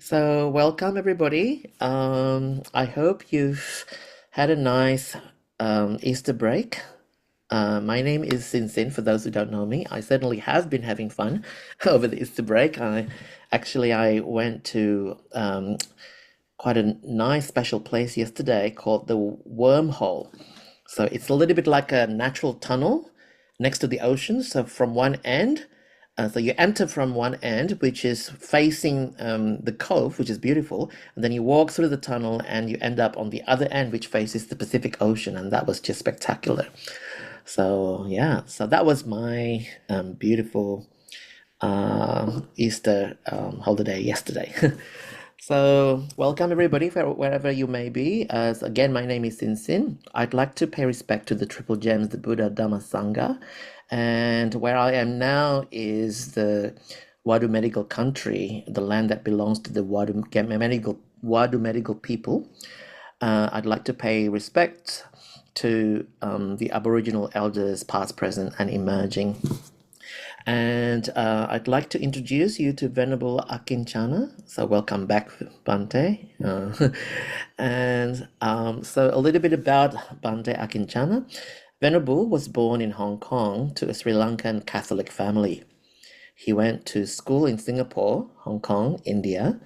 So, welcome everybody. I hope you've had a nice Easter break. My name is Sin Sin, for those who don't know me. I certainly have been having fun over the Easter break. I went to quite a nice special place yesterday called the Wormhole. So it's a little bit like a natural tunnel next to the ocean. So from one end, so you enter from one end, which is facing the cove, which is beautiful, and then you walk through the tunnel and you end up on the other end, which faces the Pacific Ocean, and that was just spectacular. So yeah, so that was my beautiful Easter holiday yesterday. So, welcome everybody wherever you may be. As again, my name is Sin Sin. I'd like to pay respect to the Triple Gems, the Buddha, Dhamma, Sangha, and where I am now is the Wadu medical country, the land that belongs to the Wadu medical people. I'd like to pay respect to the Aboriginal elders, past, present, and emerging. And I'd like to introduce you to Venerable Akiñcana. So welcome back, Bhante. And a little bit about Bhante Akiñcana. Venerable was born in Hong Kong to a Sri Lankan Catholic family. He went to school in Singapore, Hong Kong, India,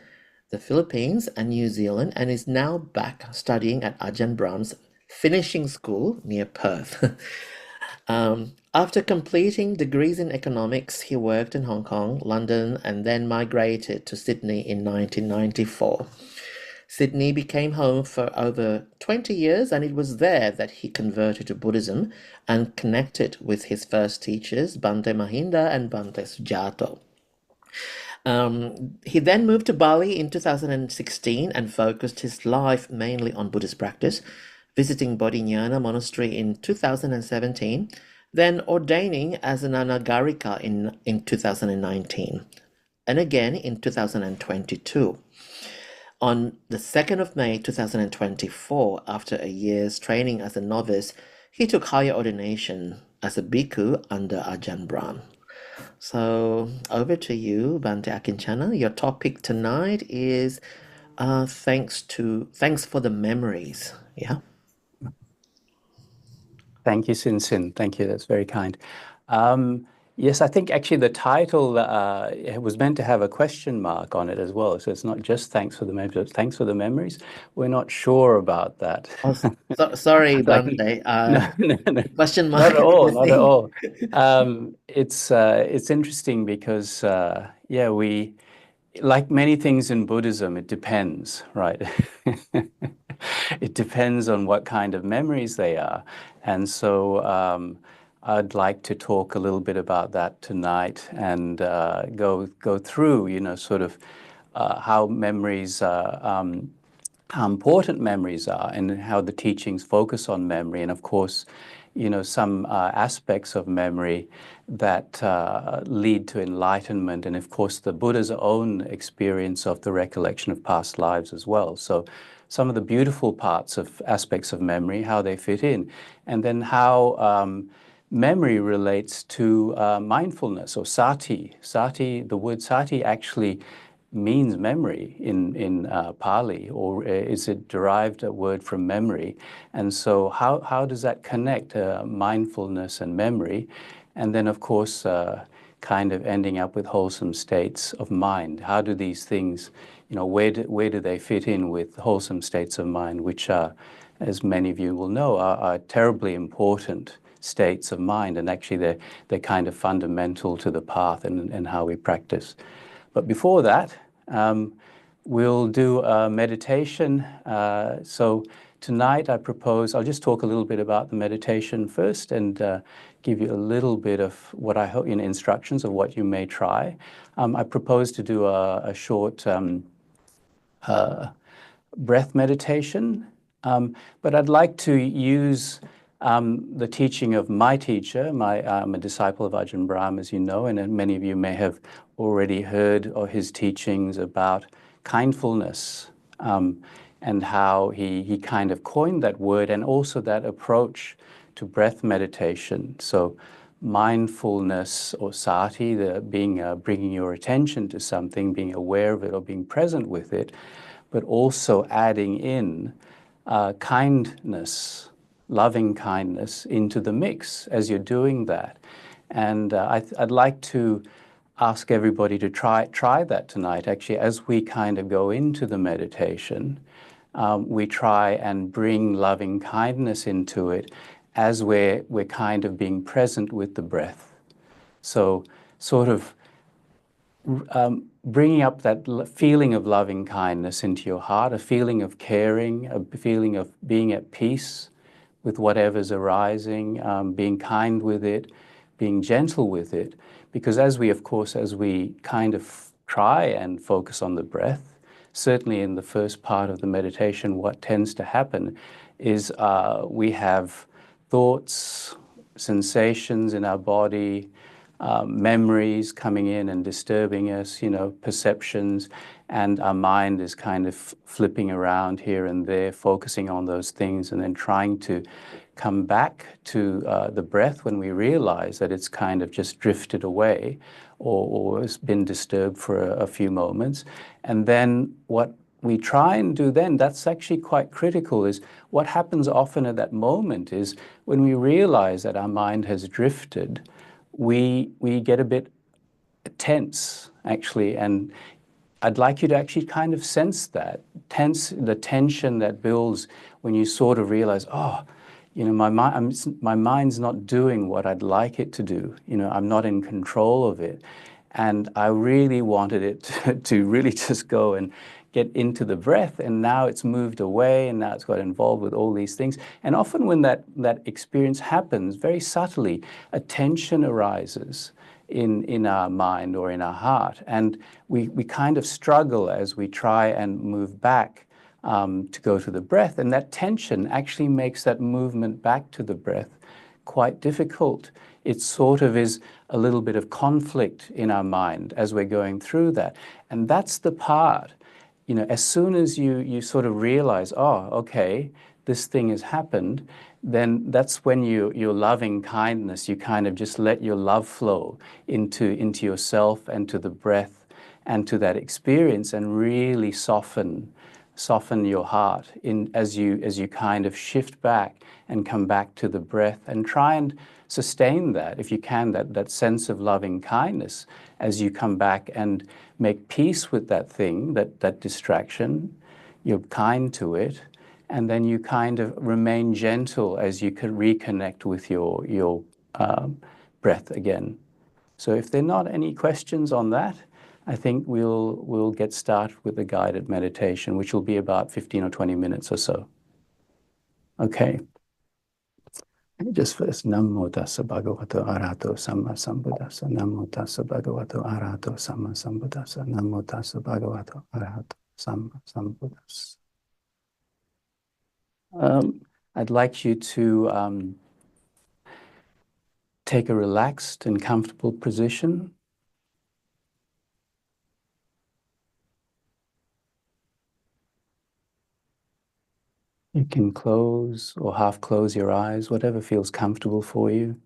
the Philippines, and New Zealand, and is now back studying at Ajahn Brahm's finishing school near Perth. After completing degrees in economics, he worked in Hong Kong, London, and then migrated to Sydney in 1994. Sydney became home for over 20 years, and it was there that he converted to Buddhism and connected with his first teachers, Bhante Mahinda and Bhante Sujato. He then moved to Bali in 2016 and focused his life mainly on Buddhist practice, visiting Bodhinyana monastery in 2017, then ordaining as an Anagarika in 2019, and again in 2022. On the 2nd of May 2024, after a year's training as a novice, he took higher ordination as a bhikkhu under Ajahn Brahm. So over to you, Bhante Akiñcana. Your topic tonight is thanks for the memories. Yeah. Thank you, Sin Sin. Thank you. That's very kind. Yes, I think actually the title it was meant to have a question mark on it as well. So it's not just thanks for the memories, but thanks for the memories. We're not sure about that. Oh, sorry, Like, Bhante. no, Question not mark at all, the not at thing. all. It's interesting because yeah, we like many things in Buddhism, it depends, right? It depends on what kind of memories they are. And so I'd like to talk a little bit about that tonight and go through, sort of how memories how important memories are and how the teachings focus on memory. And of course, some aspects of memory that lead to enlightenment, and of course the Buddha's own experience of the recollection of past lives as well. So some of the beautiful parts of aspects of memory, how they fit in, and then how memory relates to mindfulness or sati. Sati, the word sati actually means memory in Pali, or is it derived a word from memory? And so how does that connect mindfulness and memory? And then, of course, kind of ending up with wholesome states of mind. How do these things, where do they fit in with wholesome states of mind, which are, as many of you will know, are terribly important states of mind, and actually they're kind of fundamental to the path and how we practice. But before that, we'll do a meditation. So tonight I propose, I'll just talk a little bit about the meditation first and give you a little bit of what I hope, instructions of what you may try. I propose to do a short breath meditation, but I'd like to use the teaching of my teacher. I'm a disciple of Ajahn Brahm, as you know, and many of you may have already heard of his teachings about kindfulness and how he kind of coined that word and also that approach to breath meditation. So mindfulness or sati, the being bringing your attention to something, being aware of it or being present with it, but also adding in kindness, loving kindness into the mix as you're doing that. And I'd like to ask everybody to try that tonight. Actually, as we kind of go into the meditation, we try and bring loving kindness into it as we're kind of being present with the breath. So sort of bringing up that feeling of loving kindness into your heart, a feeling of caring, a feeling of being at peace with whatever's arising, being kind with it, being gentle with it. Because as we kind of try and focus on the breath, certainly in the first part of the meditation, what tends to happen is we have thoughts, sensations in our body, memories coming in and disturbing us, perceptions, and our mind is kind of flipping around here and there, focusing on those things, and then trying to come back to the breath when we realize that it's kind of just drifted away or has been disturbed for a few moments. And then what we try and do then, that's actually quite critical, is what happens often at that moment is when we realize that our mind has drifted, we get a bit tense, actually, and I'd like you to actually kind of sense that, the tension that builds when you sort of realize, my mind's not doing what I'd like it to do. I'm not in control of it. And I really wanted it to really just go and get into the breath, and now it's moved away, and now it's got involved with all these things. And often when that experience happens, very subtly, a tension arises in our mind or in our heart. And we kind of struggle as we try and move back to go to the breath. And that tension actually makes that movement back to the breath quite difficult. It sort of is a little bit of conflict in our mind as we're going through that. And that's the part, as soon as you sort of realize, okay, this thing has happened, then that's when your loving kindness, you kind of just let your love flow into yourself and to the breath and to that experience, and really soften your heart as you kind of shift back and come back to the breath, and try and sustain that, if you can, that sense of loving kindness as you come back and make peace with that thing, that distraction. You're kind to it, and then you kind of remain gentle as you can reconnect with your breath again. So if there are not any questions on that, I think we'll get started with the guided meditation, which will be about 15 or 20 minutes or so. Okay. Just first, Namo Tassa Bhagavato Arahato Samma Sambuddhassa. Namo Tassa Bhagavato Arahato Samma Sambuddhassa. Namo Tassa Bhagavato Arahato Samma Sambuddhassa. I'd like you to take a relaxed and comfortable position. You can close or half close your eyes, whatever feels comfortable for you.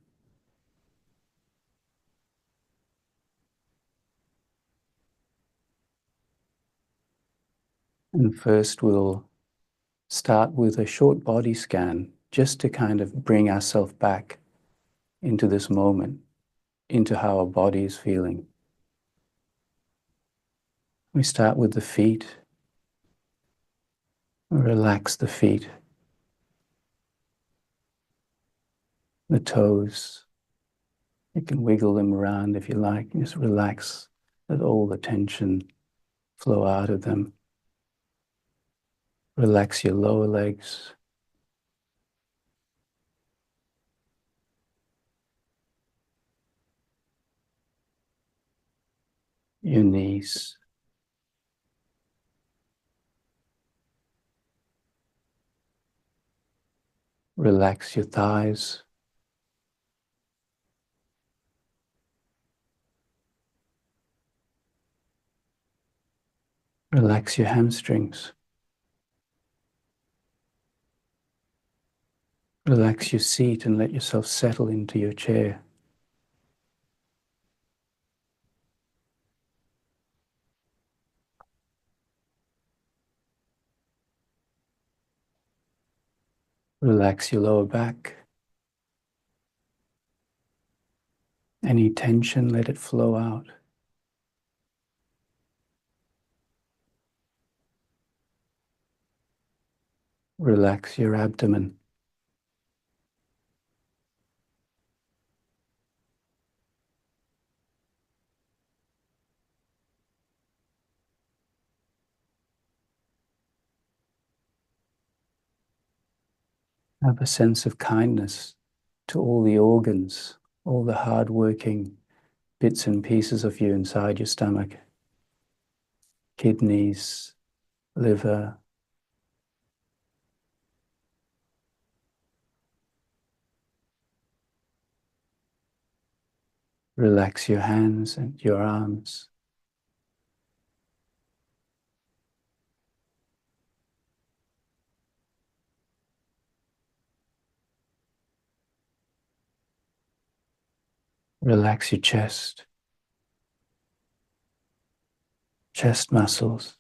And first we'll start with a short body scan, just to kind of bring ourselves back into this moment, into how our body is feeling. We start with the feet. Relax the feet, the toes. You can wiggle them around if you like. Just relax, let all the tension flow out of them. Relax your lower legs. Your knees. Relax your thighs. Relax your hamstrings. Relax your seat and let yourself settle into your chair. Relax your lower back. Any tension, let it flow out. Relax your abdomen. Have a sense of kindness to all the organs, all the hard-working bits and pieces of you inside your stomach, kidneys, liver. Relax your hands and your arms. Relax your chest muscles.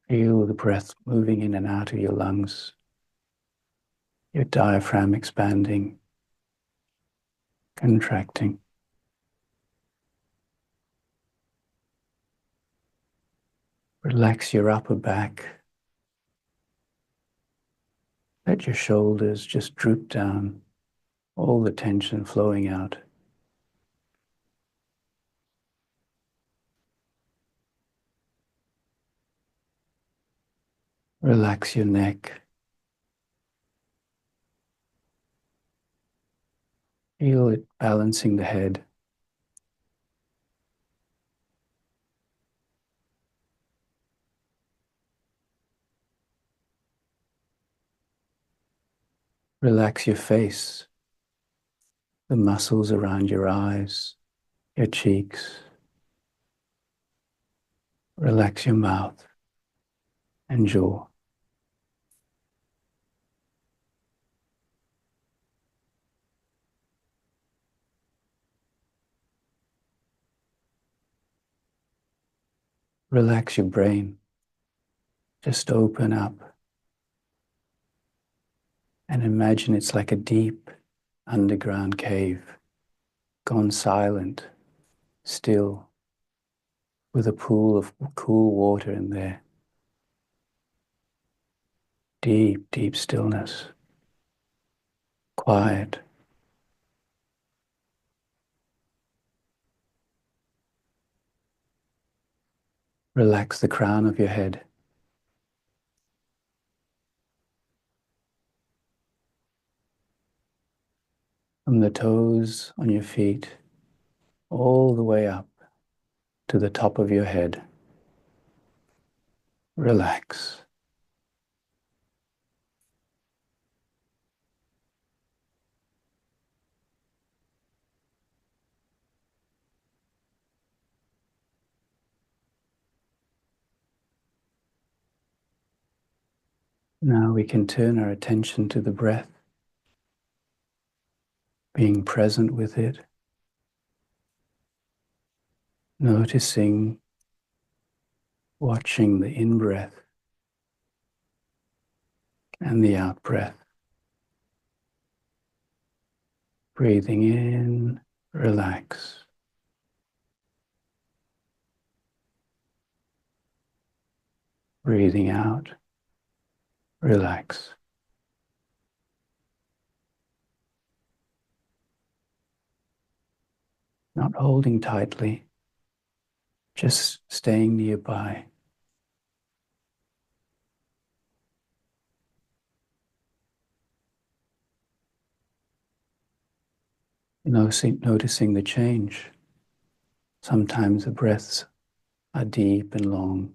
Feel the breath moving in and out of your lungs, your diaphragm expanding, contracting. Relax your upper back. Let your shoulders just droop down, all the tension flowing out. Relax your neck. Feel it balancing the head. Relax your face, the muscles around your eyes, your cheeks. Relax your mouth and jaw. Relax your brain. Just open up and imagine it's like a deep underground cave, gone silent, still, with a pool of cool water in there. Deep, deep stillness, quiet. Relax the crown of your head. From the toes on your feet, all the way up to the top of your head. Relax. Now we can turn our attention to the breath, being present with it, noticing, watching the in-breath and the out-breath. Breathing in, relax. Breathing out, relax. Not holding tightly, just staying nearby. Noticing the change. Sometimes the breaths are deep and long,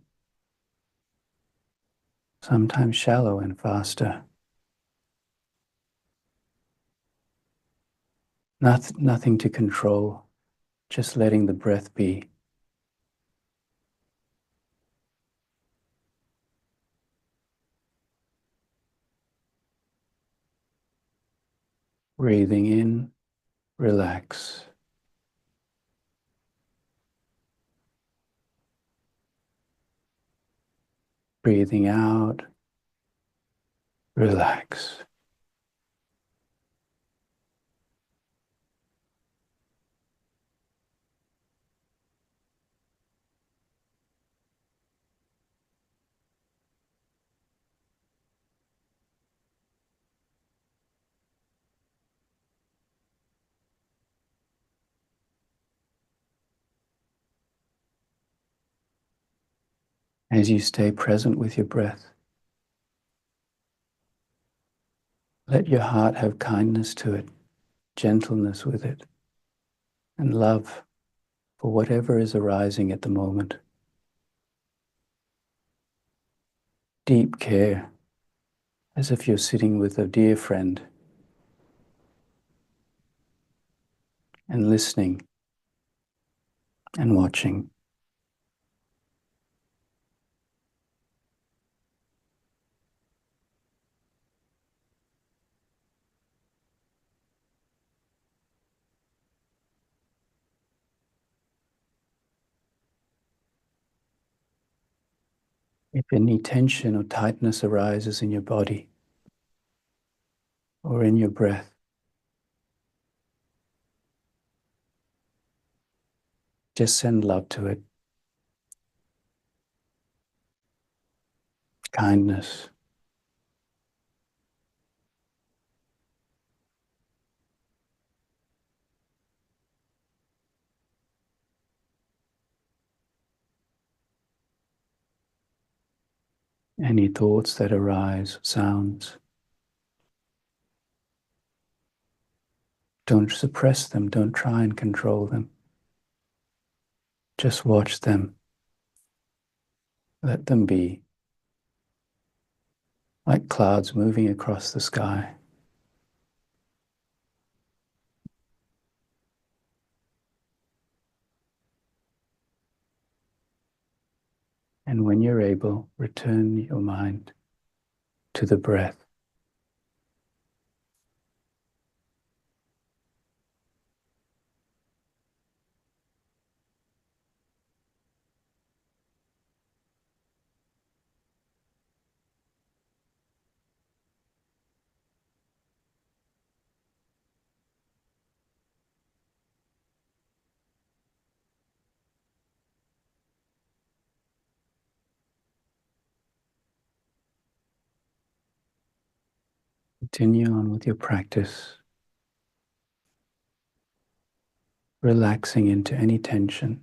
sometimes shallow and faster. Nothing to control, just letting the breath be. Breathing in, relax. Breathing out, relax. As you stay present with your breath, let your heart have kindness to it, gentleness with it, and love for whatever is arising at the moment. Deep care, as if you're sitting with a dear friend and listening and watching. If any tension or tightness arises in your body or in your breath, just send love to it, kindness. Any thoughts that arise, sounds, don't suppress them, don't try and control them. Just watch them. Let them be, like clouds moving across the sky. And when you're able, return your mind to the breath. Continue on with your practice, relaxing into any tension,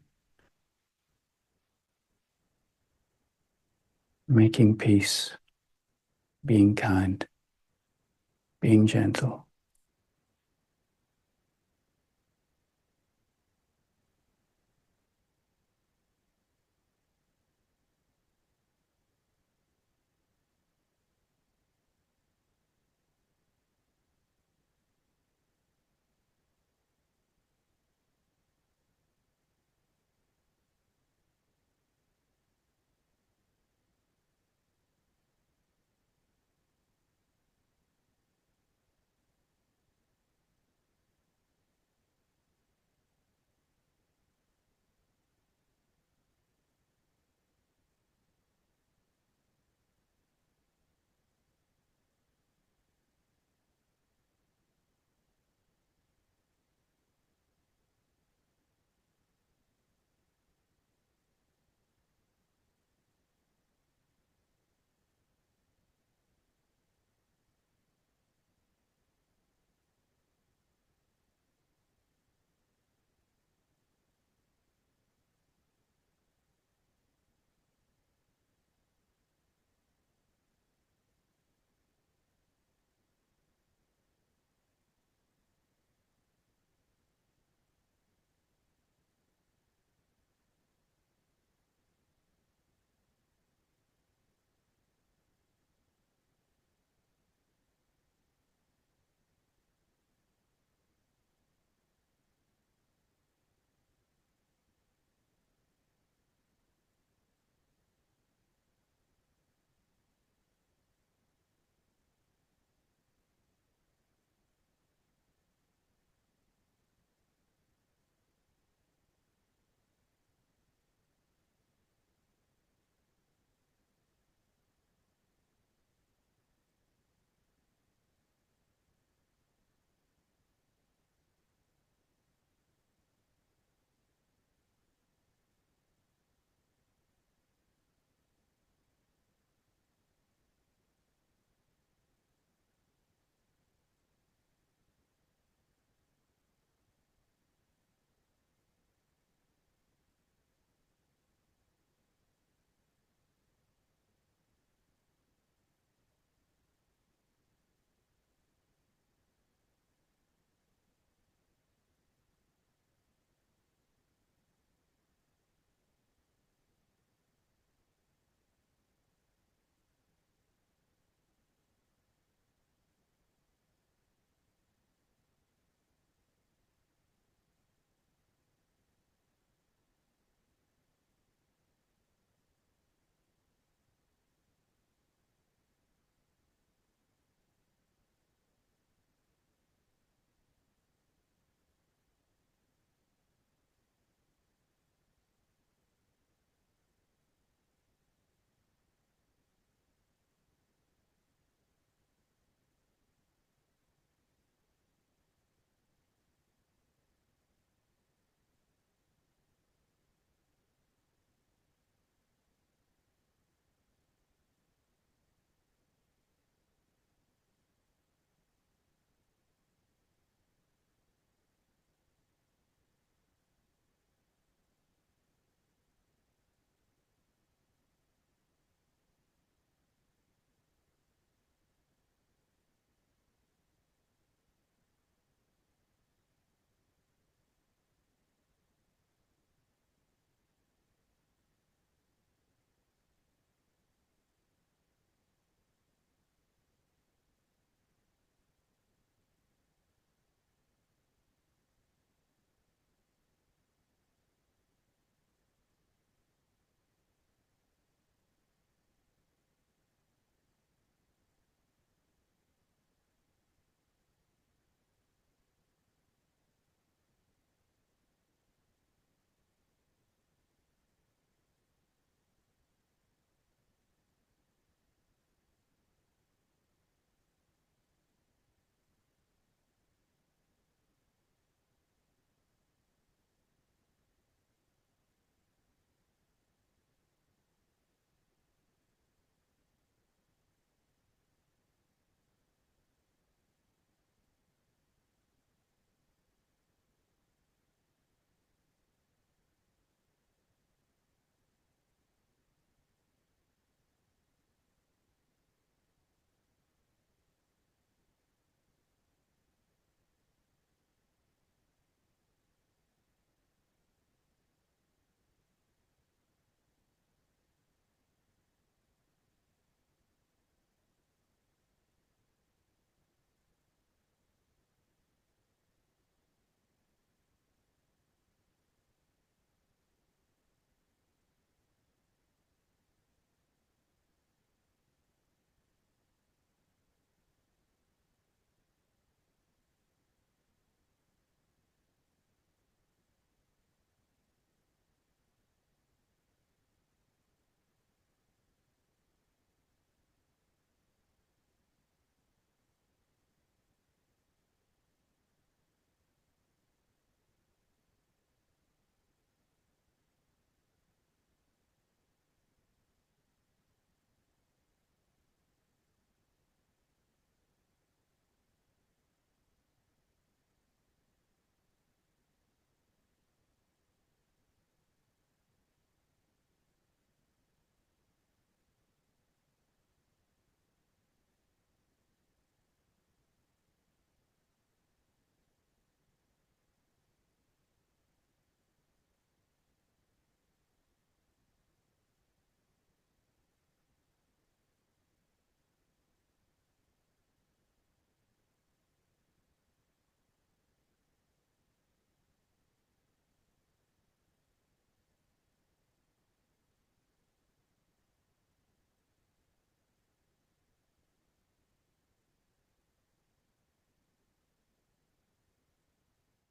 making peace, being kind, being gentle.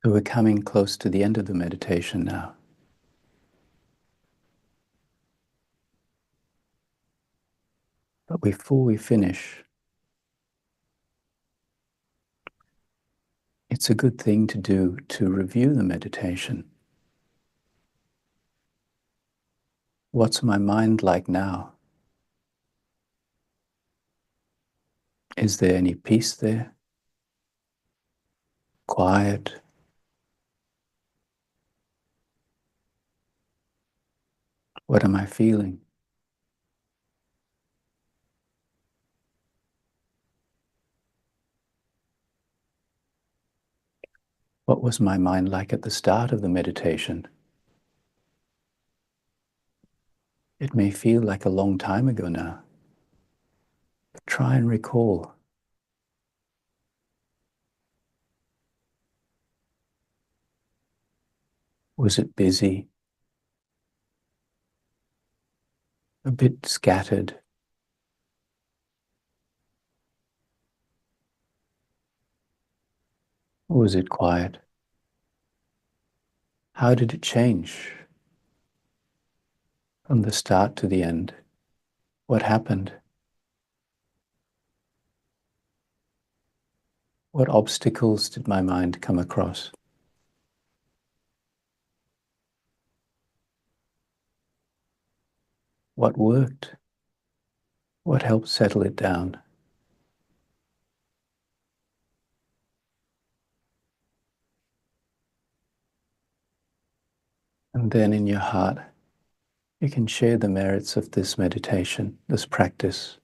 So we're coming close to the end of the meditation now. But before we finish, it's a good thing to do to review the meditation. What's my mind like now? Is there any peace there? Quiet? What am I feeling? What was my mind like at the start of the meditation? It may feel like a long time ago now. But try and recall. Was it busy? A bit scattered? Or was it quiet? How did it change from the start to the end? What happened? What obstacles did my mind come across? What worked? What helped settle it down? And then in your heart, you can share the merits of this meditation, this practice.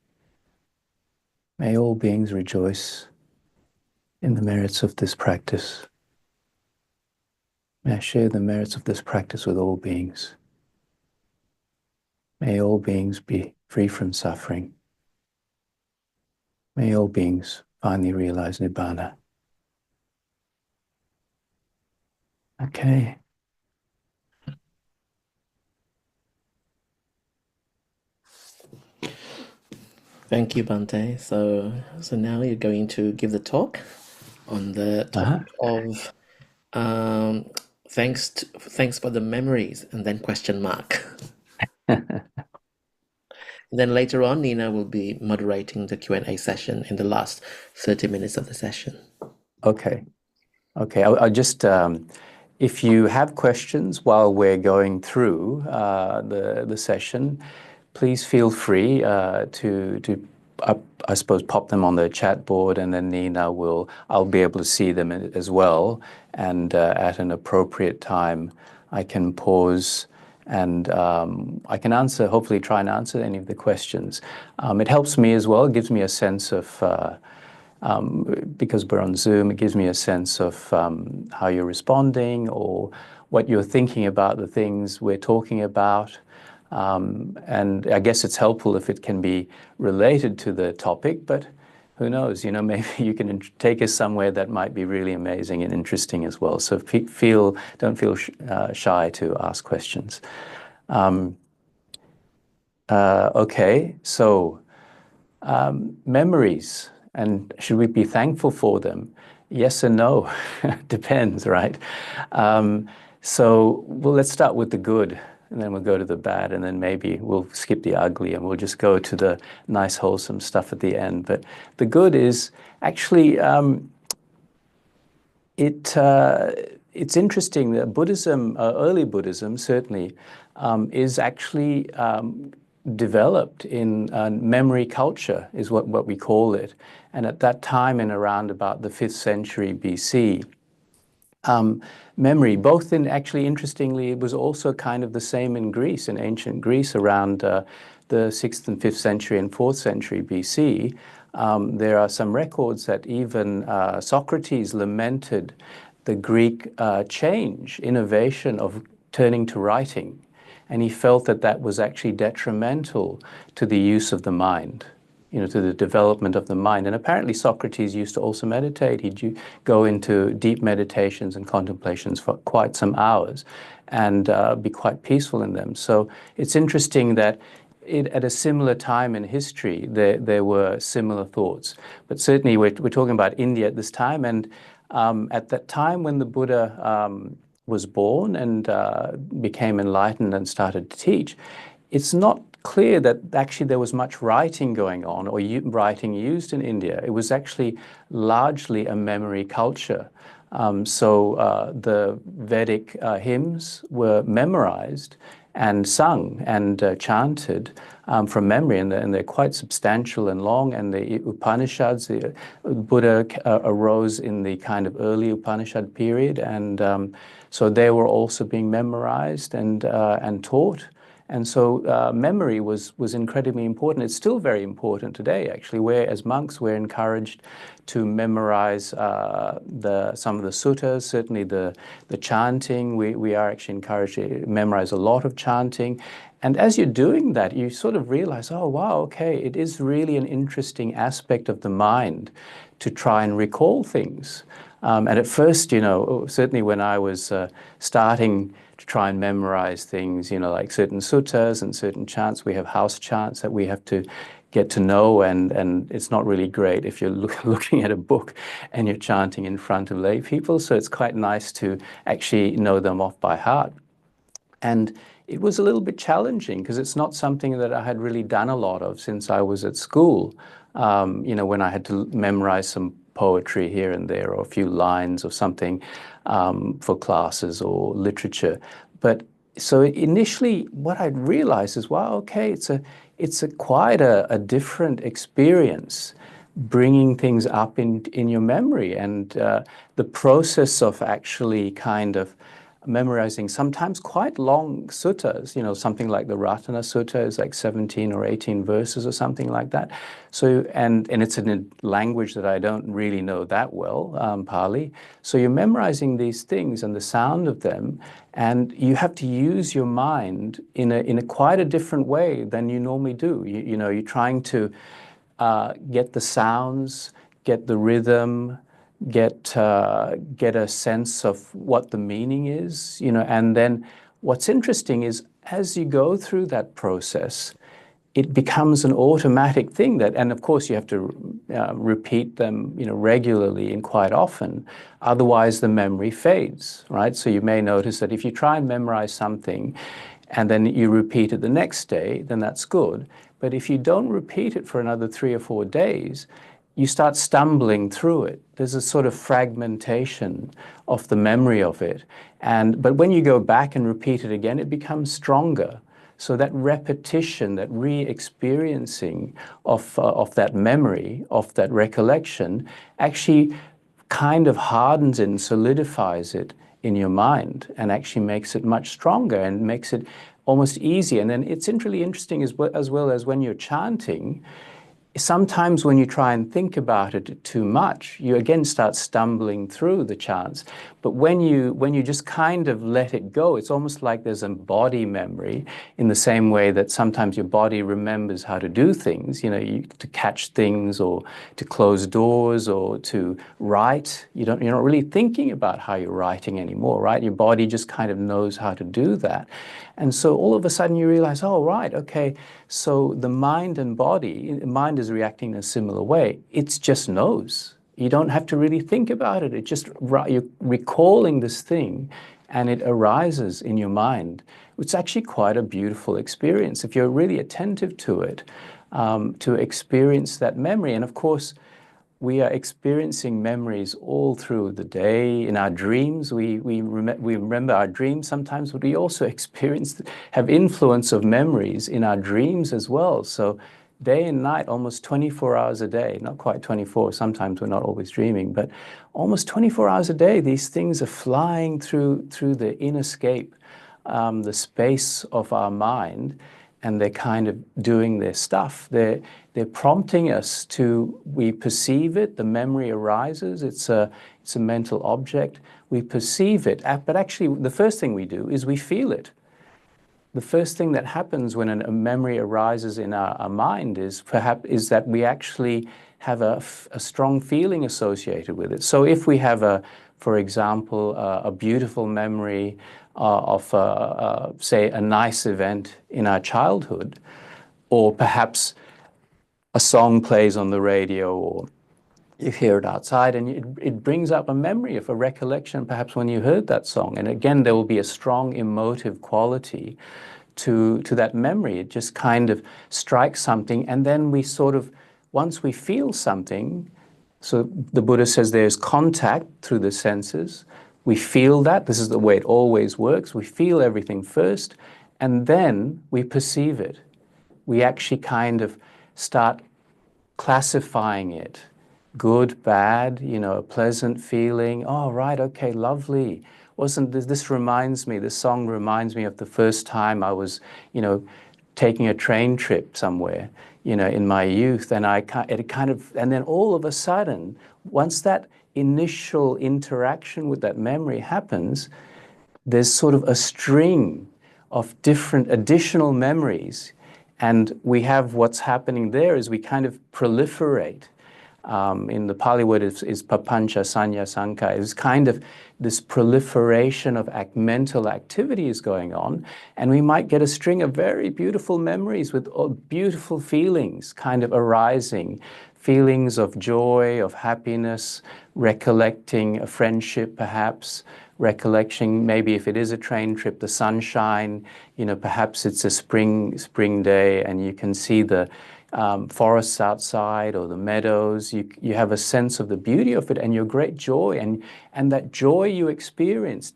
May all beings rejoice in the merits of this practice. May I share the merits of this practice with all beings. May all beings be free from suffering. May all beings finally realize Nibbana. Okay. Thank you, Bhante. So now you're going to give the talk on the topic of thanks for the memories, and then question mark. And then later on, Nina will be moderating the Q&A session in the last 30 minutes of the session. Okay. I'll just, if you have questions while we're going through the session, please feel free to I suppose, pop them on the chat board, and then I'll be able to see them as well. And at an appropriate time, I can pause and I can hopefully try and answer any of the questions. It helps me as well. It gives me a sense of, because we're on Zoom, it gives me a sense of how you're responding or what you're thinking about the things we're talking about. And I guess it's helpful if it can be related to the topic, but who knows, maybe you can take us somewhere that might be really amazing and interesting as well. So don't feel shy to ask questions. Okay, so memories, and should we be thankful for them? Yes and no, depends, right? So let's start with the good, and then we'll go to the bad, and then maybe we'll skip the ugly, and we'll just go to the nice, wholesome stuff at the end. But the good is actually, it's interesting that Buddhism, early Buddhism certainly, is actually developed in memory culture, is what we call it. And at that time, in around about the 5th century BC, memory, both in, actually interestingly, it was also kind of the same in Greece, in ancient Greece, around the 6th and 5th century and 4th century BC. There are some records that even Socrates lamented the Greek innovation of turning to writing. And he felt that that was actually detrimental to the use of the mind, to the development of the mind. And apparently Socrates used to also meditate. He'd go into deep meditations and contemplations for quite some hours and be quite peaceful in them. So it's interesting that at a similar time in history, there were similar thoughts. But certainly we're talking about India at this time, and At that time when the Buddha was born and became enlightened and started to teach, it's not clear that actually there was much writing going on or writing used in India. It was actually largely a memory culture. So the Vedic hymns were memorized and sung and chanted from memory, and they're quite substantial and long. And the Upanishads, the Buddha arose in the kind of early Upanishad period, and so they were also being memorized and taught. And so memory was incredibly important. It's still very important today, actually, where as monks we're encouraged to memorize some of the suttas, certainly the chanting. We are actually encouraged to memorize a lot of chanting. And as you're doing that, you sort of realize, oh, wow, okay, it is really an interesting aspect of the mind to try and recall things. And at first, certainly when I was starting to try and memorize things, like certain suttas and certain chants, we have house chants that we have to get to know, and it's not really great if you're looking at a book and you're chanting in front of lay people. So it's quite nice to actually know them off by heart. And it was a little bit challenging because it's not something that I had really done a lot of since I was at school. When I had to memorize some poetry here and there, or a few lines of something for classes or literature. But so initially, what I'd realized is, wow, okay, it's quite a different experience, bringing things up in your memory, and the process of actually kind of memorizing sometimes quite long suttas, something like the Ratana Sutta is like 17 or 18 verses or something like that. So, and it's in a language that I don't really know that well, Pali. So you're memorizing these things and the sound of them, and you have to use your mind in a quite a different way than you normally do. You're trying to get the sounds, get the rhythm, get a sense of what the meaning is, and then what's interesting is as you go through that process, it becomes an automatic thing and of course you have to repeat them, regularly and quite often, otherwise the memory fades, right? So you may notice that if you try and memorize something and then you repeat it the next day, then that's good. But if you don't repeat it for another 3 or 4 days, you start stumbling through it. There's a sort of fragmentation of the memory of it. But when you go back and repeat it again, it becomes stronger. So that repetition, that re-experiencing of that memory, of that recollection, actually kind of hardens it and solidifies it in your mind and actually makes it much stronger and makes it almost easier. And then it's really interesting as well as when you're chanting, sometimes when you try and think about it too much, you again start stumbling through the chants. But when you just kind of let it go, it's almost like there's a body memory in the same way that sometimes your body remembers how to do things, to catch things or to close doors or to write. You're not really thinking about how you're writing anymore, right? Your body just kind of knows how to do that. And so all of a sudden you realize, oh, right, okay, so the mind and body, mind is reacting in a similar way. It just knows. You don't have to really think about it. You're recalling this thing and it arises in your mind. It's actually quite a beautiful experience if you're really attentive to it, to experience that memory. And of course, we are experiencing memories all through the day. In our dreams, we remember our dreams sometimes, but we also have influence of memories in our dreams as well. So day and night, almost 24 hours a day, not quite 24, sometimes we're not always dreaming, but almost 24 hours a day, these things are flying through the inner scape, the space of our mind, and they're kind of doing their stuff. They're prompting us we perceive it, the memory arises, it's a mental object, we perceive it, but actually the first thing we do is we feel it. The first thing that happens when a memory arises in our mind is that we actually have a strong feeling associated with it. So if we have for example, a beautiful memory of, say, a nice event in our childhood, or perhaps a song plays on the radio, or You hear it outside, and it brings up a memory of a recollection, perhaps when you heard that song. And again, there will be a strong emotive quality to that memory. It just kind of strikes something, and then we sort of, once we feel something, so the Buddha says there's contact through the senses. We feel that. This is the way it always works. We feel everything first, and then we perceive it. We actually kind of start classifying it. Good, bad, a pleasant feeling. Oh, right, okay, lovely. Wasn't this, this song reminds me of the first time I was, taking a train trip somewhere, in my youth. And and then all of a sudden, once that initial interaction with that memory happens, there's sort of a string of different additional memories. And we have what's happening there is we kind of proliferate. In the Pali word is papancha sanya sankha. It's kind of this proliferation of mental activity is going on, and we might get a string of very beautiful memories with beautiful feelings kind of arising, feelings of joy, of happiness, recollecting a friendship perhaps, recollection maybe if it is a train trip, the sunshine, perhaps it's a spring day and you can see the forests outside or the meadows. You have a sense of the beauty of it and your great joy, and that joy you experienced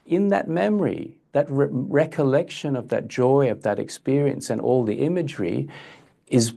in that memory, that recollection of that joy, of that experience, and all the imagery is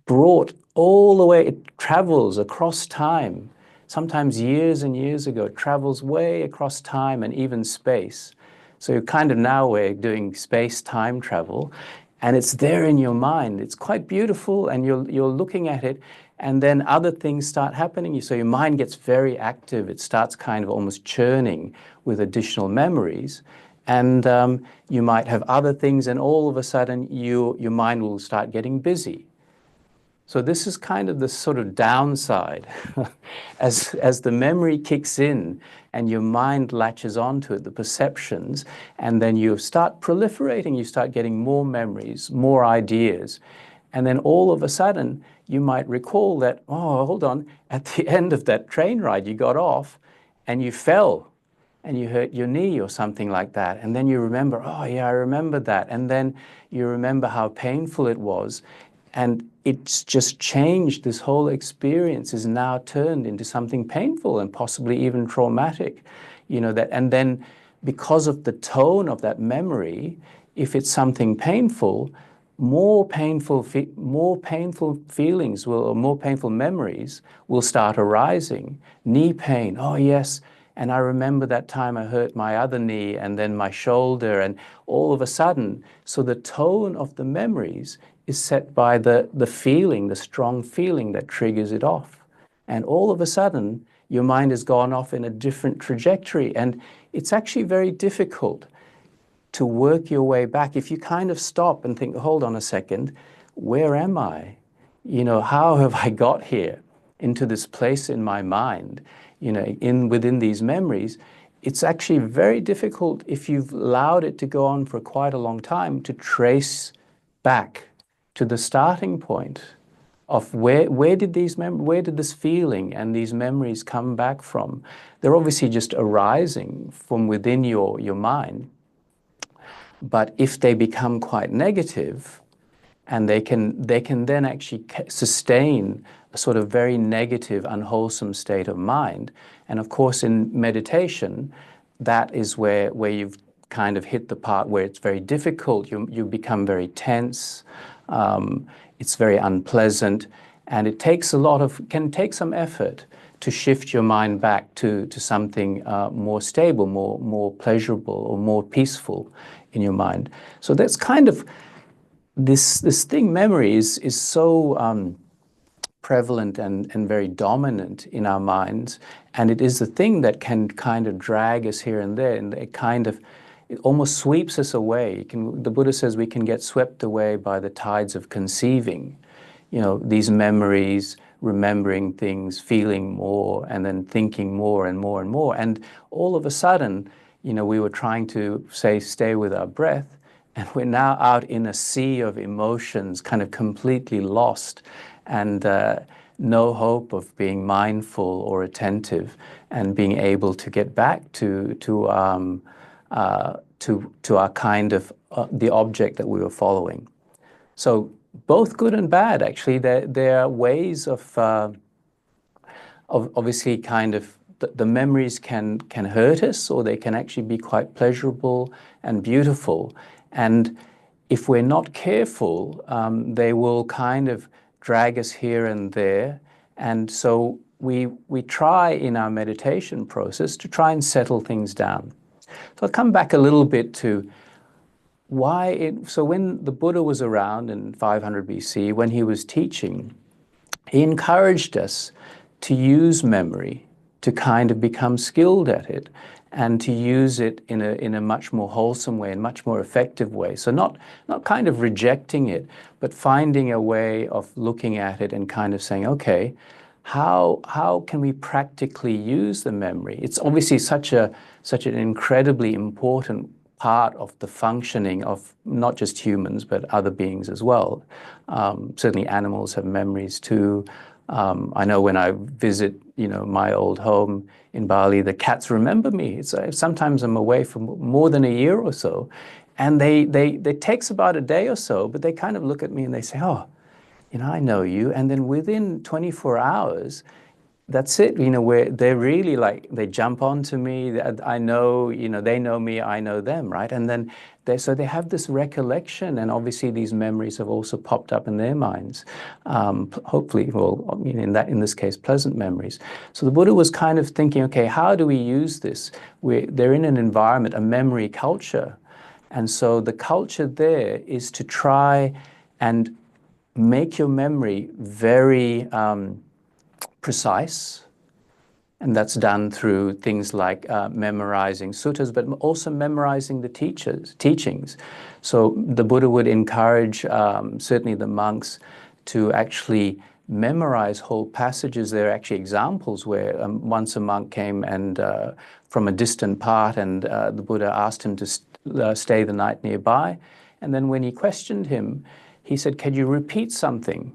brought all the way. It travels across time. Sometimes years and years ago, it travels way across time and even space. So kind of now we're doing space-time travel, and it's there in your mind. It's quite beautiful, and you're looking at it, and then other things start happening. So your mind gets very active. It starts kind of almost churning with additional memories, and you might have other things, and all of a sudden your mind will start getting busy. So this is kind of the sort of downside. As the memory kicks in and your mind latches onto it, the perceptions, and then you start proliferating, you start getting more memories, more ideas. And then all of a sudden, you might recall that, oh, hold on, at the end of that train ride, you got off and you fell and you hurt your knee or something like that. And then you remember, oh yeah, I remember that. And then you remember how painful it was. And it's just changed. This whole experience is now turned into something painful and possibly even traumatic. And then because of the tone of that memory, if it's something painful, more painful feelings or more painful memories will start arising. Knee pain, oh yes, and I remember that time I hurt my other knee and then my shoulder, and all of a sudden, so the tone of the memories is set by the feeling, the strong feeling that triggers it off. And all of a sudden, your mind has gone off in a different trajectory, and it's actually very difficult to work your way back. If you kind of stop and think, hold on a second, where am I? How have I got here into this place in my mind, within these memories? It's actually very difficult, if you've allowed it to go on for quite a long time, to trace back to the starting point of where did this feeling and these memories come back from? They're obviously just arising from within your mind. But if they become quite negative, and they can then actually sustain a sort of very negative, unwholesome state of mind. And of course, in meditation, that is where you've kind of hit the part where it's very difficult. You become very tense. It's very unpleasant, and it takes can take some effort to shift your mind back to something more stable, more pleasurable, or more peaceful in your mind. So that's kind of this thing. Memory is so prevalent and very dominant in our minds, and it is the thing that can kind of drag us here and there, and it almost sweeps us away. The Buddha says we can get swept away by the tides of conceiving. These memories, remembering things, feeling more, and then thinking more and more and more. And all of a sudden, we were trying to stay with our breath, and we're now out in a sea of emotions, kind of completely lost. And no hope of being mindful or attentive and being able to get back to our kind of the object that we were following. So both good and bad, actually. There are ways of obviously kind of the memories can hurt us, or they can actually be quite pleasurable and beautiful. And if we're not careful, they will kind of drag us here and there. And so we try in our meditation process to try and settle things down. So I'll come back a little bit to so when the Buddha was around in 500 BC, when he was teaching, he encouraged us to use memory, to kind of become skilled at it, and to use it in a much more wholesome way, and much more effective way. So not kind of rejecting it, but finding a way of looking at it and kind of saying, okay, how can we practically use the memory? It's obviously such an incredibly important part of the functioning of not just humans, but other beings as well. Certainly animals have memories too. I know when I visit, my old home in Bali, the cats remember me. Sometimes I'm away for more than a year or so, and they takes about a day or so, but they kind of look at me and they say, oh, I know you. And then within 24 hours, that's it, where they're really like, they jump onto me. I know, they know me, I know them, right? And then so they have this recollection, and obviously these memories have also popped up in their minds. Hopefully, well, in this case, pleasant memories. So the Buddha was kind of thinking, okay, how do we use this? They're in an environment, a memory culture. And so the culture there is to try and make your memory very precise, and that's done through things like memorizing suttas, but also memorizing the teachings. So the Buddha would encourage certainly the monks to actually memorize whole passages. There are actually examples where once a monk came and from a distant part, and the Buddha asked him to stay the night nearby, and then when he questioned him, he said, "Can you repeat something?"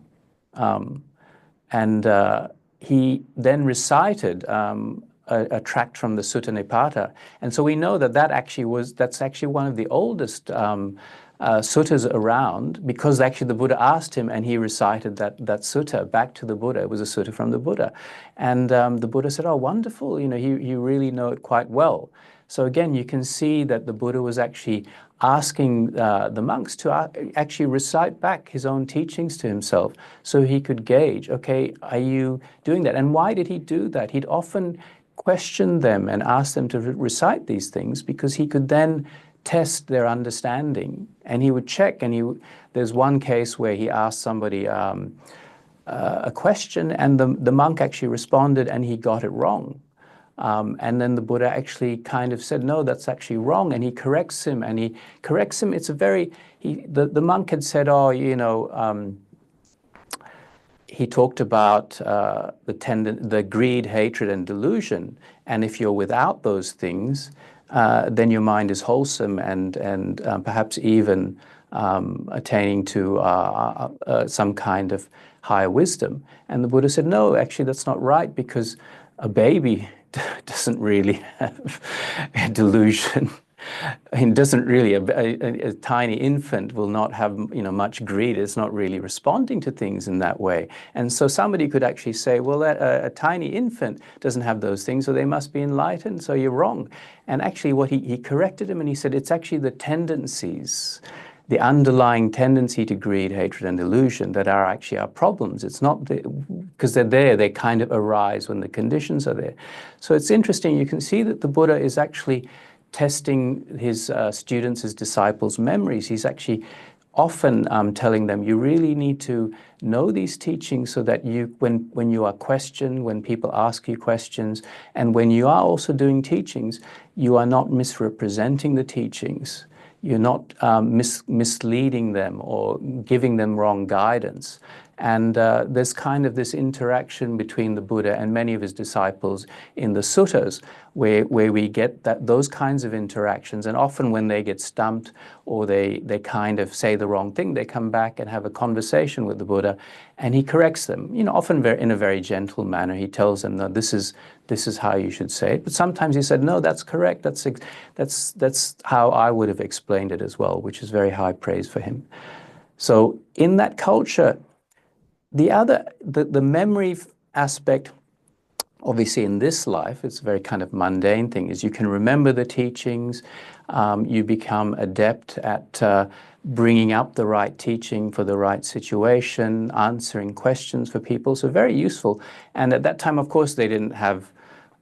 He then recited a tract from the Sutta Nipata. And so we know that's actually one of the oldest suttas around, because actually the Buddha asked him and he recited that sutta back to the Buddha. It was a sutta from the Buddha. And the Buddha said, oh, wonderful, you really know it quite well. So again, you can see that the Buddha was actually asking the monks to actually recite back his own teachings to himself, so he could gauge, okay, are you doing that? And why did he do that? He'd often question them and ask them to recite these things, because he could then test their understanding, and he would check. And there's one case where he asked somebody a question, and the monk actually responded and he got it wrong. And then the Buddha actually kind of said, no, that's actually wrong. And he corrects him, It's the monk had said, he talked about the greed, hatred, and delusion. And if you're without those things, then your mind is wholesome and perhaps even attaining to some kind of higher wisdom. And the Buddha said, no, actually that's not right, because a baby doesn't really have a delusion. It doesn't really, a tiny infant will not have much greed. It's not really responding to things in that way. And so somebody could actually say, well, a tiny infant doesn't have those things, so they must be enlightened, so you're wrong. And actually what he corrected him, and he said, it's actually the tendencies, the underlying tendency to greed, hatred, and delusion that are actually our problems. It's not because they're there, they kind of arise when the conditions are there. So it's interesting, you can see that the Buddha is actually testing his students, his disciples' memories. He's actually often telling them, you really need to know these teachings so that when you are questioned, when people ask you questions, and when you are also doing teachings, you are not misrepresenting the teachings. You're not misleading them or giving them wrong guidance. And there's kind of this interaction between the Buddha and many of his disciples in the suttas, where we get those kinds of interactions. And often when they get stumped or they kind of say the wrong thing, they come back and have a conversation with the Buddha, and he corrects them. Often in a very gentle manner. He tells them, no, this is how you should say it. But sometimes he said, no, that's correct. That's how I would have explained it as well, which is very high praise for him. So in that culture, the memory aspect, obviously in this life, it's a very kind of mundane thing, is you can remember the teachings, you become adept at bringing up the right teaching for the right situation, answering questions for people, so very useful. And at that time, of course, they didn't have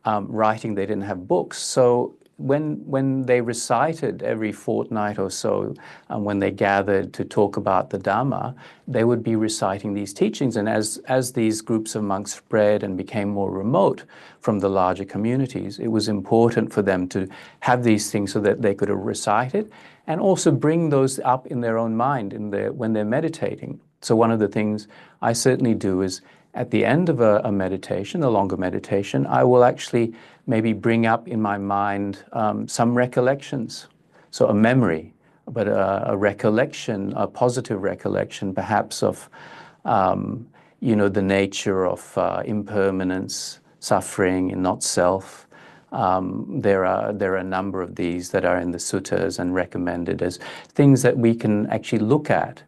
writing, they didn't have books, so when they recited every fortnight or so, when they gathered to talk about the Dhamma, they would be reciting these teachings. And as these groups of monks spread and became more remote from the larger communities, it was important for them to have these things so that they could recite it and also bring those up in their own mind when they're meditating. So one of the things I certainly do is at the end of a meditation, a longer meditation, I will actually maybe bring up in my mind some recollections. So a memory, but a recollection, a positive recollection perhaps of, the nature of impermanence, suffering, and not self. There are a number of these that are in the suttas and recommended as things that we can actually look at.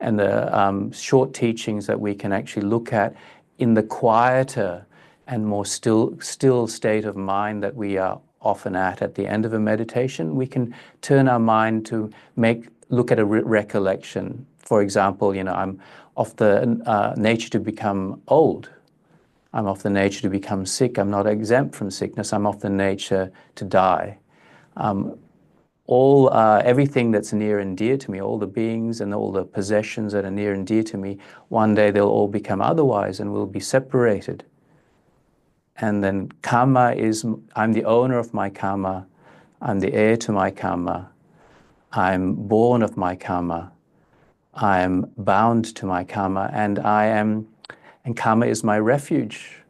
And the short teachings that we can actually look at in the quieter and more still state of mind that we are often at the end of a meditation. We can turn our mind to look at a recollection. For example, I'm of the nature to become old. I'm of the nature to become sick. I'm not exempt from sickness. I'm of the nature to die. Everything that's near and dear to me, all the beings and all the possessions that are near and dear to me, one day they'll all become otherwise and we'll be separated. And then karma I'm the owner of my karma, I'm the heir to my karma, I'm born of my karma, I'm bound to my karma, and karma is my refuge.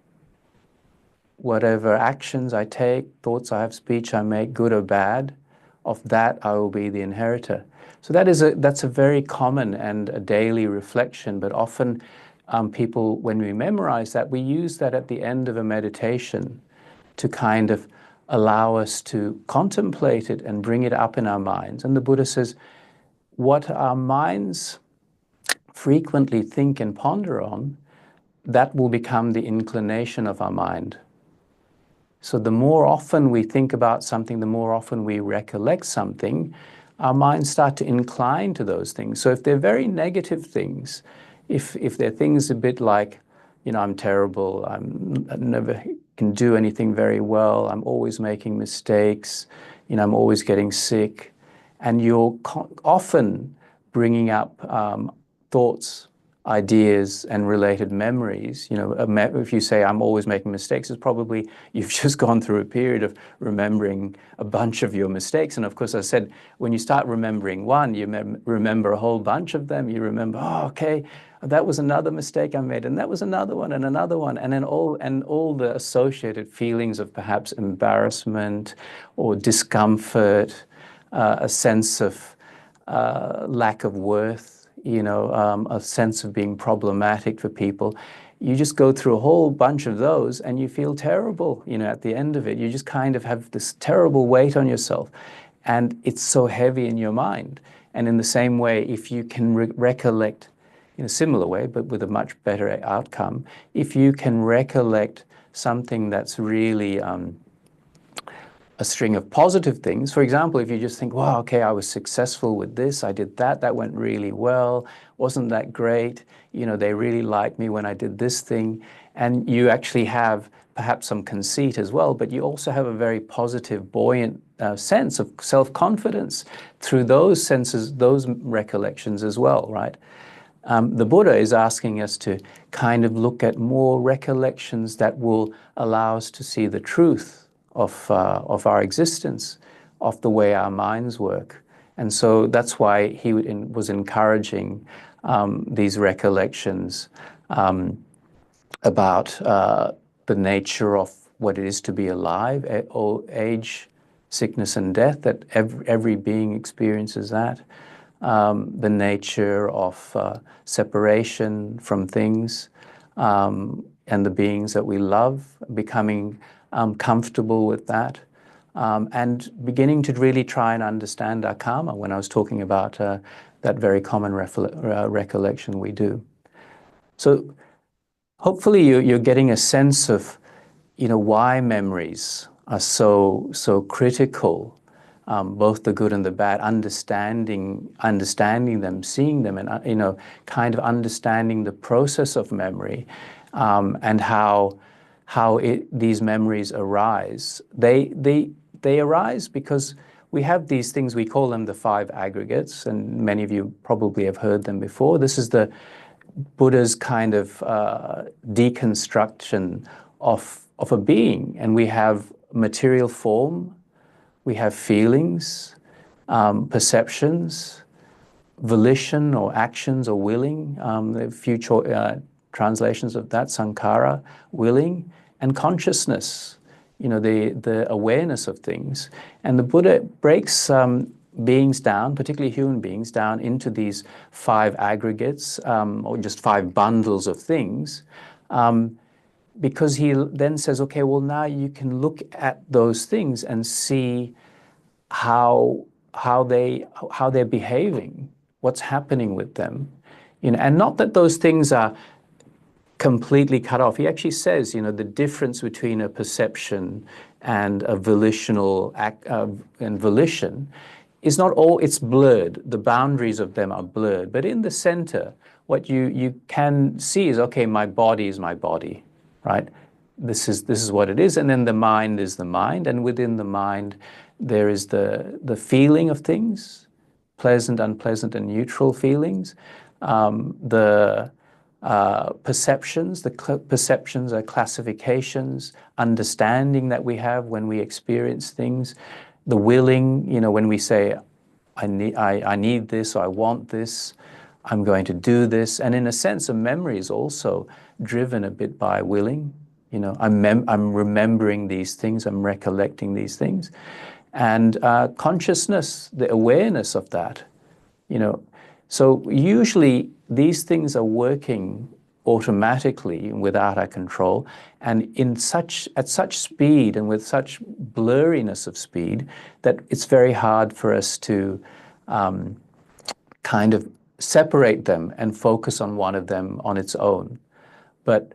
Whatever actions I take, thoughts I have, speech I make, good or bad, of that I will be the inheritor. So that's a very common and a daily reflection, but often people, when we memorize that, we use that at the end of a meditation to kind of allow us to contemplate it and bring it up in our minds. And the Buddha says, what our minds frequently think and ponder on, that will become the inclination of our mind. So the more often we think about something, the more often we recollect something, our minds start to incline to those things. So if they're very negative things, if they're things a bit like, I'm terrible, I never can do anything very well, I'm always making mistakes, I'm always getting sick, and you're often bringing up thoughts, ideas and related memories. If you say, I'm always making mistakes, it's probably you've just gone through a period of remembering a bunch of your mistakes. And of course, I said, when you start remembering one, you remember a whole bunch of them. You remember, okay, that was another mistake I made, and that was another one, and another one. And then all the associated feelings of perhaps embarrassment or discomfort, a sense of lack of worth, a sense of being problematic for people. You just go through a whole bunch of those and you feel terrible, at the end of it. You just kind of have this terrible weight on yourself and it's so heavy in your mind. And in the same way, if you can recollect, in a similar way, but with a much better outcome, if you can recollect something that's really a string of positive things. For example, if you just think, wow, okay, I was successful with this, I did that, that went really well, wasn't that great? They really liked me when I did this thing. And you actually have perhaps some conceit as well, but you also have a very positive, buoyant sense of self-confidence through those senses, those recollections as well, right? The Buddha is asking us to kind of look at more recollections that will allow us to see the truth of our existence, of the way our minds work. And so that's why he was encouraging these recollections about the nature of what it is to be alive, old age, sickness and death, that every being experiences that. The nature of separation from things, and the beings that we love, becoming comfortable with that, and beginning to really try and understand our karma, when I was talking about that very common recollection we do. So hopefully you're getting a sense of, why memories are so critical, both the good and the bad, understanding them, seeing them, and kind of understanding the process of memory, and how these memories arise. They arise because we have these things, we call them the five aggregates, and many of you probably have heard them before. This is the Buddha's kind of deconstruction of a being, and we have material form, we have feelings, perceptions, volition or actions or willing, a few translations of that, sankhara, willing, and consciousness, the awareness of things. And the Buddha breaks beings down, particularly human beings, down into these five aggregates, or just five bundles of things, because he then says, okay, well, now you can look at those things and see how they're behaving, what's happening with them, and not that those things are completely cut off. He actually says, the difference between a perception and a volitional act and volition is not all, it's blurred. The boundaries of them are blurred. But in the center, what you can see is, okay, my body is my body, right? This is what it is. And then the mind is the mind. And within the mind, there is the feeling of things, pleasant, unpleasant, and neutral feelings. The perceptions, perceptions are classifications, understanding that we have when we experience things. The willing, when we say, I need this, or I want this, I'm going to do this. And in a sense, a memory is also driven a bit by willing. I'm remembering these things, I'm recollecting these things. And consciousness, the awareness of that, So usually these things are working automatically without our control, and at such speed and with such blurriness of speed that it's very hard for us to kind of separate them and focus on one of them on its own. But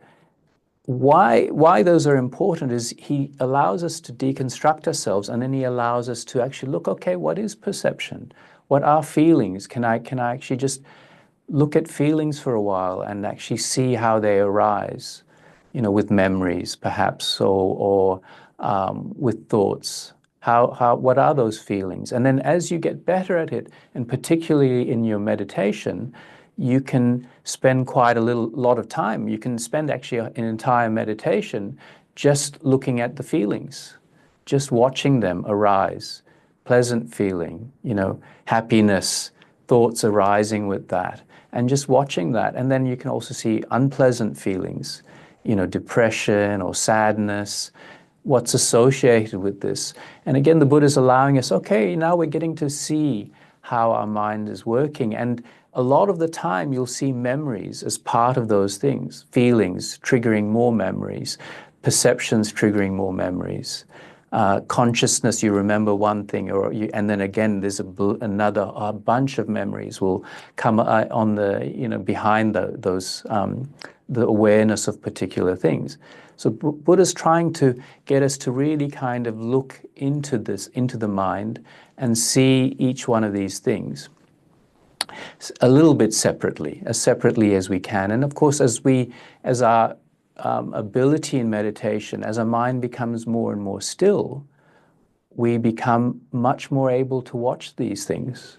why those are important is he allows us to deconstruct ourselves, and then he allows us to actually look, okay, what is perception? What are feelings? Can I actually just look at feelings for a while and actually see how they arise, with memories perhaps, or with thoughts. What are those feelings? And then as you get better at it, and particularly in your meditation, you can spend quite a lot of time. You can spend actually an entire meditation just looking at the feelings, just watching them arise. Pleasant feeling, happiness, thoughts arising with that, and just watching that. And then you can also see unpleasant feelings, depression or sadness, what's associated with this. And again, the Buddha is allowing us, okay, now we're getting to see how our mind is working. And a lot of the time you'll see memories as part of those things, feelings triggering more memories, perceptions triggering more memories. Consciousness, you remember one thing, and then again, there's a bunch of memories will come on the, behind those, the awareness of particular things. So Buddha's trying to get us to really kind of look into the mind and see each one of these things a little bit separately, as separately as we can. And of course, as our ability in meditation, as our mind becomes more and more still, we become much more able to watch these things.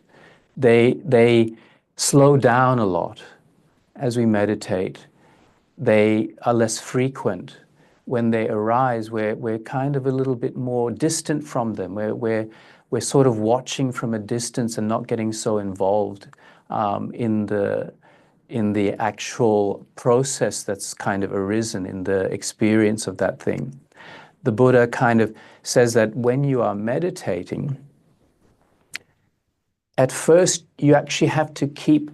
They slow down a lot as we meditate. They are less frequent. When they arise, we're kind of a little bit more distant from them. We're sort of watching from a distance and not getting so involved in the in the actual process that's kind of arisen in the experience of that thing. The Buddha kind of says that when you are meditating, at first you actually have to keep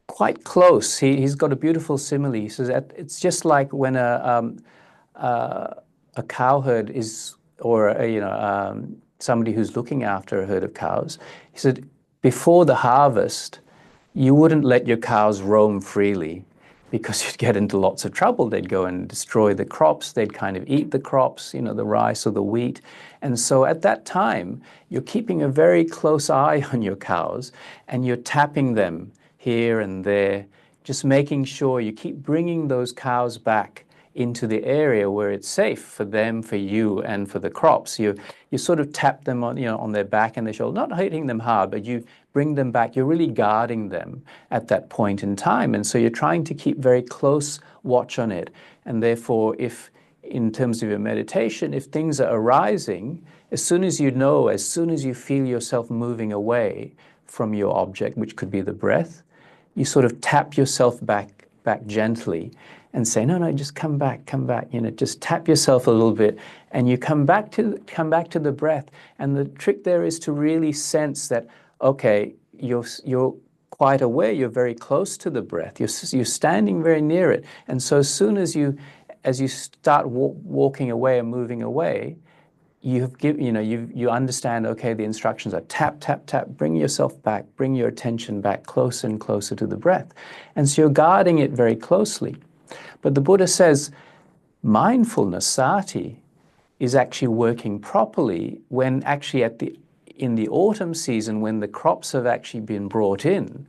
quite close. He's got a beautiful simile. He says that it's just like when a cowherd is, or somebody who's looking after a herd of cows. He said, before the harvest, you wouldn't let your cows roam freely because you'd get into lots of trouble. They'd go and destroy the crops. They'd kind of eat the crops, the rice or the wheat. And so at that time, you're keeping a very close eye on your cows and you're tapping them here and there, just making sure you keep bringing those cows back into the area where it's safe for them, for you, and for the crops. You sort of tap them on their back and their shoulder, not hitting them hard, but you bring them back. You're really guarding them at that point in time. And so you're trying to keep very close watch on it. And therefore, if in terms of your meditation, if things are arising, as soon as you feel yourself moving away from your object, which could be the breath, you sort of tap yourself back gently and say, no, just come back, just tap yourself a little bit, and you come back to the breath. And the trick there is to really sense that, okay, you're quite aware, you're very close to the breath, you're standing very near it. And so as soon as you start walking away and moving away, you understand, okay, the instructions are tap, tap, tap, bring yourself back, bring your attention back closer and closer to the breath. And so you're guarding it very closely. But the Buddha says mindfulness, sati, is actually working properly when actually in the autumn season, when the crops have actually been brought in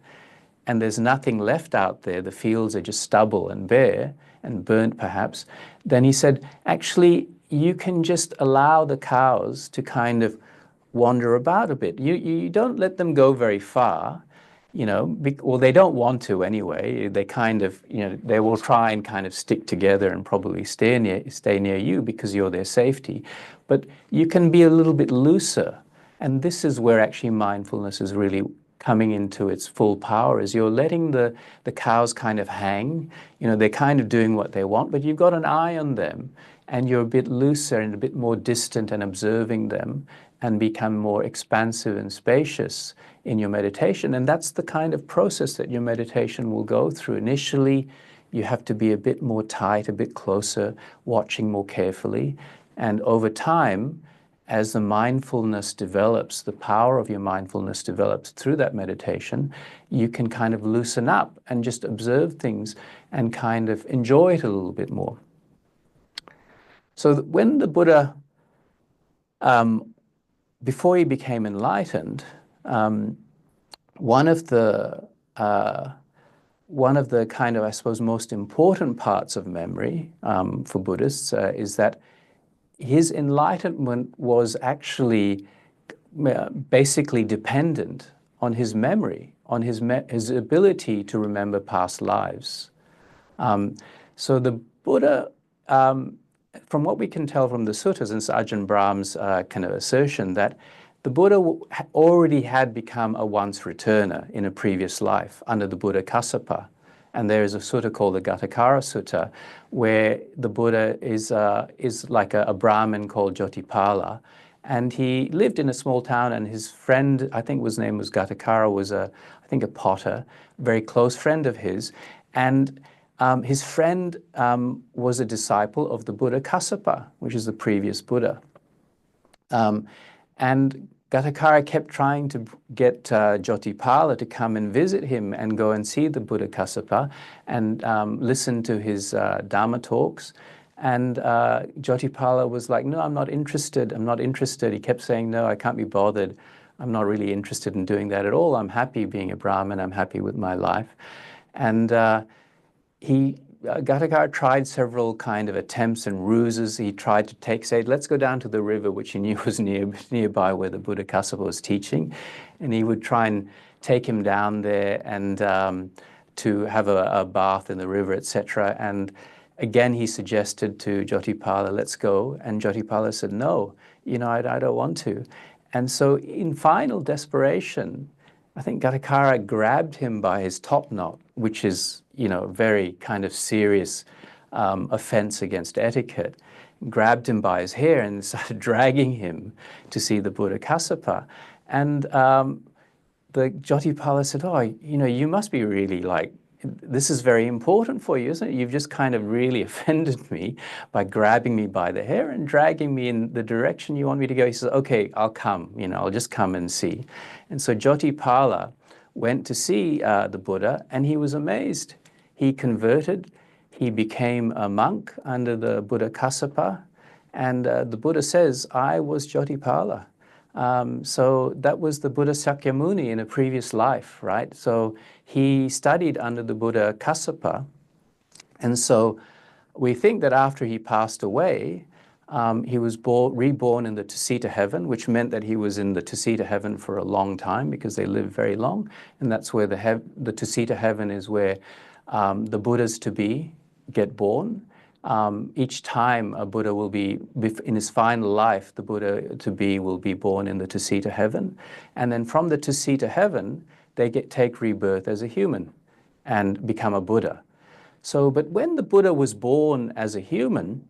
and there's nothing left out there, the fields are just stubble and bare and burnt perhaps, then he said, actually, you can just allow the cows to kind of wander about a bit. You don't let them go very far, well, they don't want to anyway. They kind of, they will try and kind of stick together and probably stay near you because you're their safety. But you can be a little bit looser. And this is where actually mindfulness is really coming into its full power, is you're letting the cows kind of hang. They're kind of doing what they want, but you've got an eye on them. And you're a bit looser and a bit more distant and observing them and become more expansive and spacious in your meditation. And that's the kind of process that your meditation will go through. Initially, you have to be a bit more tight, a bit closer, watching more carefully. And over time, as the mindfulness develops, the power of your mindfulness develops through that meditation, you can kind of loosen up and just observe things and kind of enjoy it a little bit more. So when the Buddha, before he became enlightened, one of the kind of, I suppose, most important parts of memory for Buddhists is that his enlightenment was actually basically dependent on his memory, on his ability to remember past lives. So the Buddha, from what we can tell from the suttas, and Ajahn Brahm's kind of assertion, that the Buddha already had become a once returner in a previous life under the Buddha Kassapa. And there is a sutta called the Ghatakara Sutta, where the Buddha is like a Brahmin called Jotipala. And he lived in a small town, and his friend, I think his name was Ghatakara, was I think a potter, a very close friend of his. And his friend was a disciple of the Buddha Kassapa, which is the previous Buddha. And Ghatakara kept trying to get Jotipala to come and visit him and go and see the Buddha Kassapa and listen to his Dharma talks. And Jotipala was like, no, I'm not interested. He kept saying, no, I can't be bothered. I'm not really interested in doing that at all. I'm happy being a Brahmin. I'm happy with my life. And Ghatakara tried several kind of attempts and ruses. He tried to say, let's go down to the river, which he knew was nearby where the Buddha Kassapa was teaching. And he would try and take him down there and to have a bath in the river, etc. And again, he suggested to Jotipala, let's go. And Jotipala said, no, I don't want to. And so in final desperation, I think Gatakara grabbed him by his top knot, which is, very kind of serious offense against etiquette, grabbed him by his hair and started dragging him to see the Buddha Kassapa. And the Jotipala said, oh, you must be really like, this is very important for you, isn't it? You've just kind of really offended me by grabbing me by the hair and dragging me in the direction you want me to go. He says, okay, I'll come, I'll just come and see. And so Jotipala went to see the Buddha, and he was amazed. He converted, he became a monk under the Buddha Kassapa, and the Buddha says, I was Jotipala. So that was the Buddha Sakyamuni in a previous life, right? So he studied under the Buddha Kassapa. And so we think that after he passed away, he was reborn in the Tusita heaven, which meant that he was in the Tusita heaven for a long time because they live very long. And that's where the Tusita heaven is where the Buddhas to be get born. Each time a Buddha will be, in his final life, the Buddha to be will be born in the Tusita heaven. And then from the Tusita heaven, they take rebirth as a human and become a Buddha. So, but when the Buddha was born as a human,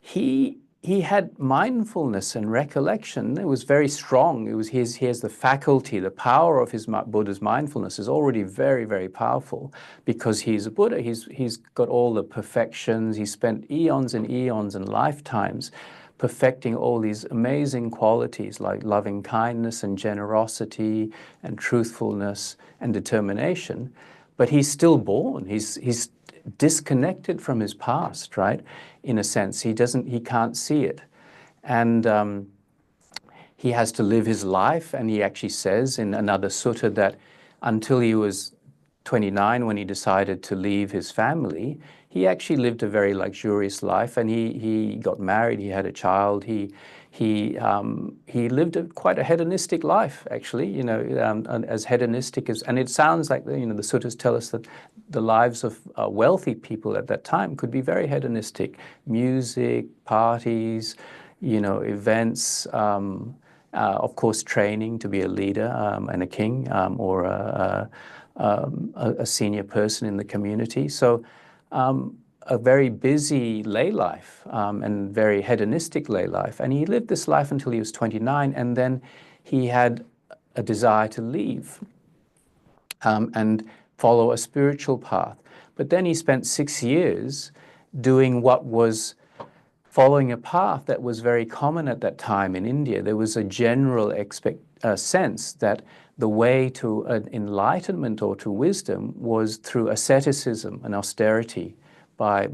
he had mindfulness and recollection. It was very strong. It was he has the faculty, the power of Buddha's mindfulness is already very, very powerful because he's a Buddha. He's got all the perfections. He spent eons and eons and lifetimes perfecting all these amazing qualities like loving kindness and generosity and truthfulness and determination. But he's still born. He's disconnected from his past, right? In a sense, he can't see it. And he has to live his life, and he actually says in another sutta that until he was 29, when he decided to leave his family, he actually lived a very luxurious life, and he got married, he had a child, he lived quite a hedonistic life, actually, as hedonistic as, and it sounds like, the suttas tell us that the lives of wealthy people at that time could be very hedonistic. Music, parties, events, of course, training to be a leader and a king or a senior person in the community. So a very busy lay life and very hedonistic lay life. And he lived this life until he was 29, and then he had a desire to leave and follow a spiritual path. But then he spent 6 years doing what was following a path that was very common at that time in India. There was a general sense that the way to enlightenment or to wisdom was through asceticism and austerity, by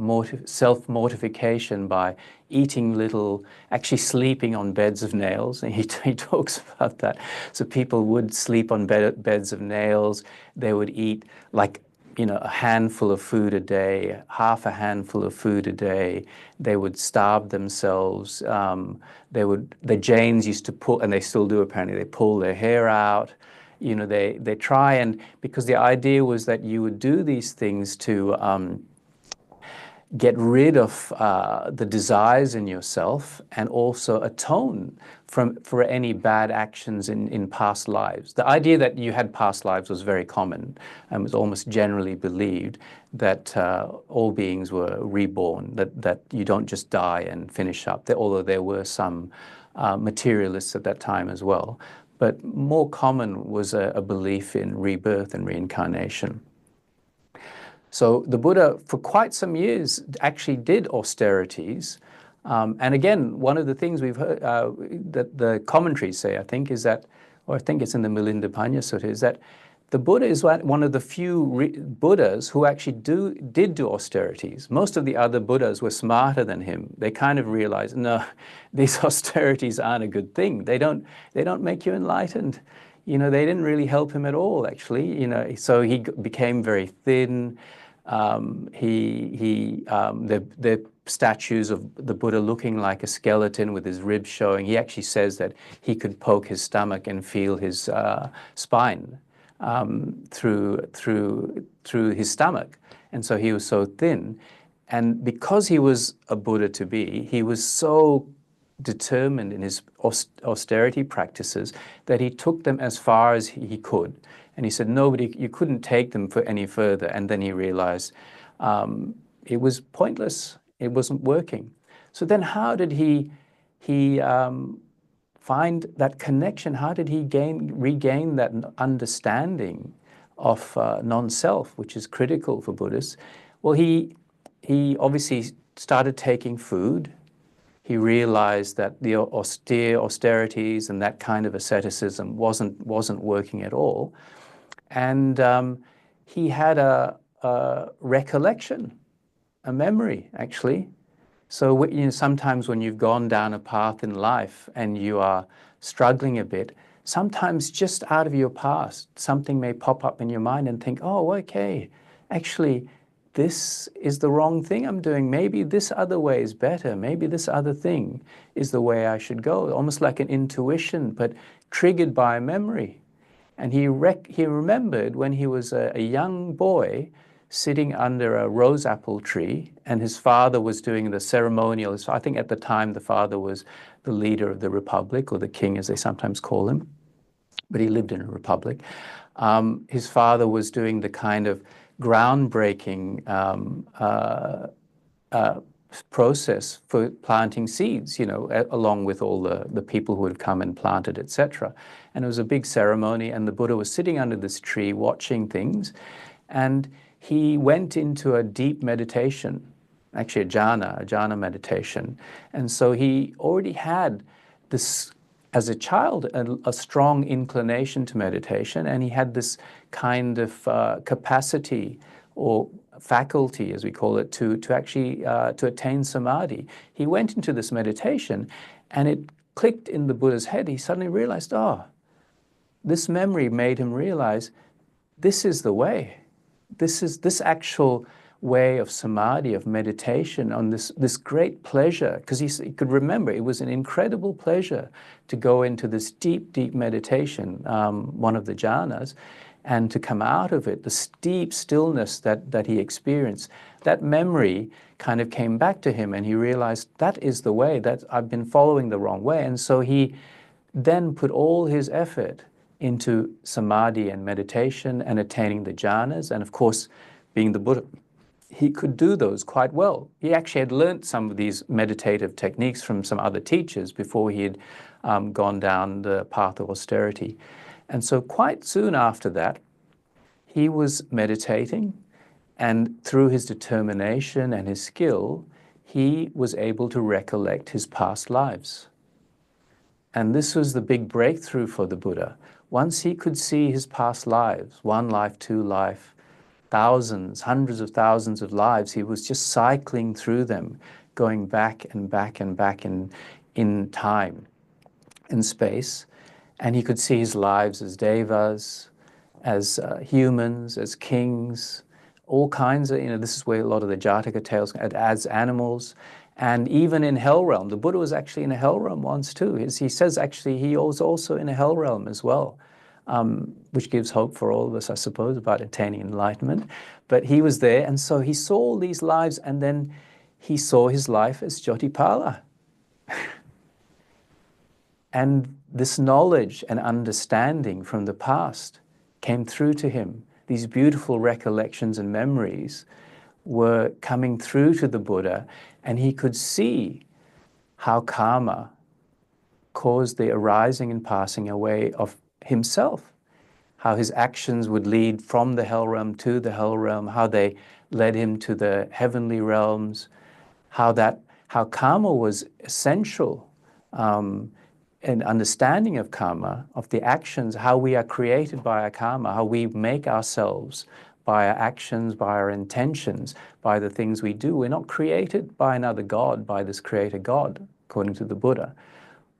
self-mortification, by eating little, actually sleeping on beds of nails. And he talks about that. So people would sleep on beds of nails. They would eat like, a handful of food a day, half a handful of food a day. They would starve themselves. The Jains used to pull, and they still do apparently, they pull their hair out. They try, and because the idea was that you would do these things to get rid of the desires in yourself and also atone for any bad actions in past lives. The idea that you had past lives was very common and was almost generally believed that all beings were reborn, that you don't just die and finish up, although there were some materialists at that time as well. But more common was a belief in rebirth and reincarnation. So the Buddha, for quite some years, actually did austerities. And again, one of the things we've heard, that the commentaries say, I think, is that, or I think it's in the Milinda Panya Sutta, is that the Buddha is one of the few Buddhas who actually did do austerities. Most of the other Buddhas were smarter than him. They kind of realized, no, these austerities aren't a good thing. They don't make you enlightened. They didn't really help him at all, actually. So he became very thin. The statues of the Buddha looking like a skeleton with his ribs showing. He actually says that he could poke his stomach and feel his spine through his stomach, and so he was so thin. And because he was a Buddha to be, he was so determined in his austerity practices that he took them as far as he could. And he said, nobody, you couldn't take them for any further. And then he realized it was pointless. It wasn't working. So then how did he find that connection? How did he regain that understanding of non-self, which is critical for Buddhists? Well, he obviously started taking food. He realized that the austerities and that kind of asceticism wasn't working at all. And he had a recollection, a memory, actually. So you know, sometimes when you've gone down a path in life and you are struggling a bit, sometimes just out of your past, something may pop up in your mind and think, oh, okay, actually, this is the wrong thing I'm doing. Maybe this other way is better. Maybe this other thing is the way I should go. Almost like an intuition, but triggered by a memory. And he remembered when he was a young boy sitting under a rose apple tree, and his father was doing the ceremonial. I think at the time the father was the leader of the republic, or the king as they sometimes call him, but he lived in a republic. His father was doing the kind of groundbreaking process for planting seeds, you know, along with all the people who had come and planted, etc. And it was a big ceremony, and the Buddha was sitting under this tree watching things, and he went into a deep meditation, actually a jhana meditation. And so he already had this, as a child, a strong inclination to meditation, and he had this kind of capacity or faculty, as we call it, to actually to attain samadhi. He went into this meditation, and it clicked in the Buddha's head. He suddenly realized, oh, this memory made him realize this is the way. This actual way of samadhi, of meditation, on this great pleasure, because he could remember it was an incredible pleasure to go into this deep, deep meditation, one of the jhanas, and to come out of it, the deep stillness that he experienced. That memory kind of came back to him, and he realized that is the way, that I've been following the wrong way. And so he then put all his effort into samadhi and meditation and attaining the jhanas. And of course, being the Buddha, he could do those quite well. He actually had learnt some of these meditative techniques from some other teachers before he had gone down the path of austerity. And so quite soon after that, he was meditating, and through his determination and his skill, he was able to recollect his past lives. And this was the big breakthrough for the Buddha. Once he could see his past lives, one life, two life, thousands, hundreds of thousands of lives, he was just cycling through them, going back and back and back in time and space. And he could see his lives as devas, as humans, as kings, all kinds of, you know, this is where a lot of the Jataka tales, as animals, and even in hell realm. The Buddha was actually in a hell realm once too. He says actually he was also in a hell realm as well, which gives hope for all of us, I suppose, about attaining enlightenment. But he was there, and so he saw all these lives, and then he saw his life as Jotipala. And this knowledge and understanding from the past came through to him. These beautiful recollections and memories were coming through to the Buddha, and he could see how karma caused the arising and passing away of himself, how his actions would lead from the hell realm to the hell realm, how they led him to the heavenly realms, how karma was essential in understanding of karma, of the actions, how we are created by our karma, how we make ourselves by our actions, by our intentions, by the things we do. We're not created by another God, by this creator God, according to the Buddha.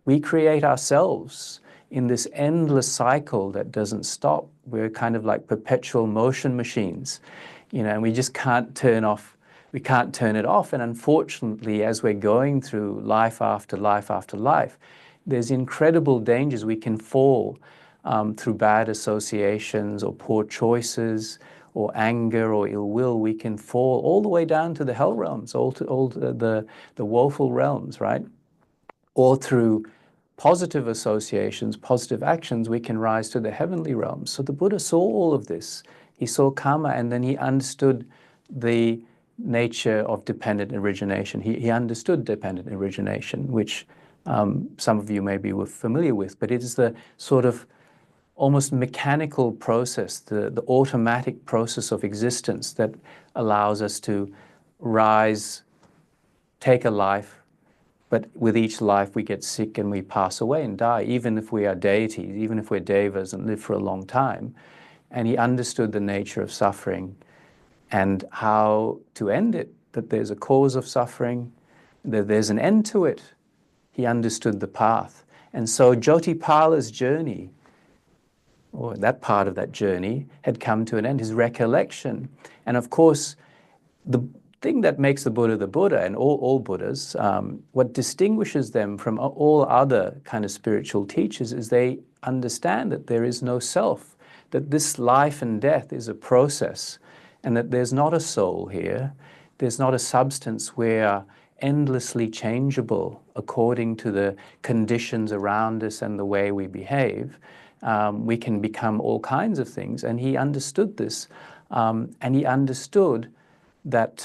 We create ourselves in this endless cycle that doesn't stop. We're kind of like perpetual motion machines, you know, and we just can't turn it off. And unfortunately, as we're going through life after life after life, there's incredible dangers. We can fall through bad associations or poor choices or anger or ill will. We can fall all the way down to the hell realms, all to the woeful realms, right? or through positive associations, positive actions, we can rise to the heavenly realms. So the Buddha saw all of this. He saw karma, and then he understood the nature of dependent origination. He understood dependent origination, which some of you may be familiar with, but it is the sort of almost mechanical process, the automatic process of existence that allows us to rise, take a life, but with each life we get sick and we pass away and die, even if we are deities, even if we're devas and live for a long time. And he understood the nature of suffering and how to end it, that there's a cause of suffering, that there's an end to it. He understood the path. And so Jotipala's journey, or that part of that journey, had come to an end, his recollection. And of course, the thing that makes the Buddha and all Buddhas, what distinguishes them from all other kind of spiritual teachers is they understand that there is no self, that this life and death is a process, and that there's not a soul here, there's not a substance where endlessly changeable according to the conditions around us and the way we behave. We can become all kinds of things. And he understood this. And he understood that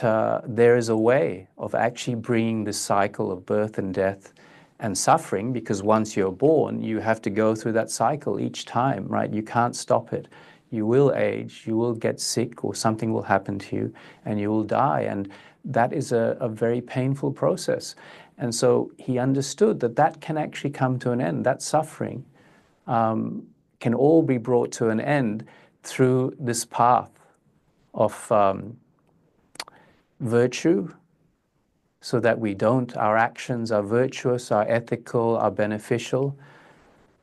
there is a way of actually bringing this cycle of birth and death and suffering, because once you're born, you have to go through that cycle each time, right? You can't stop it. You will age, you will get sick, or something will happen to you, and you will die. And that is a very painful process. And so he understood that that can actually come to an end. That suffering can all be brought to an end through this path of virtue, so that our actions are virtuous, are ethical, are beneficial,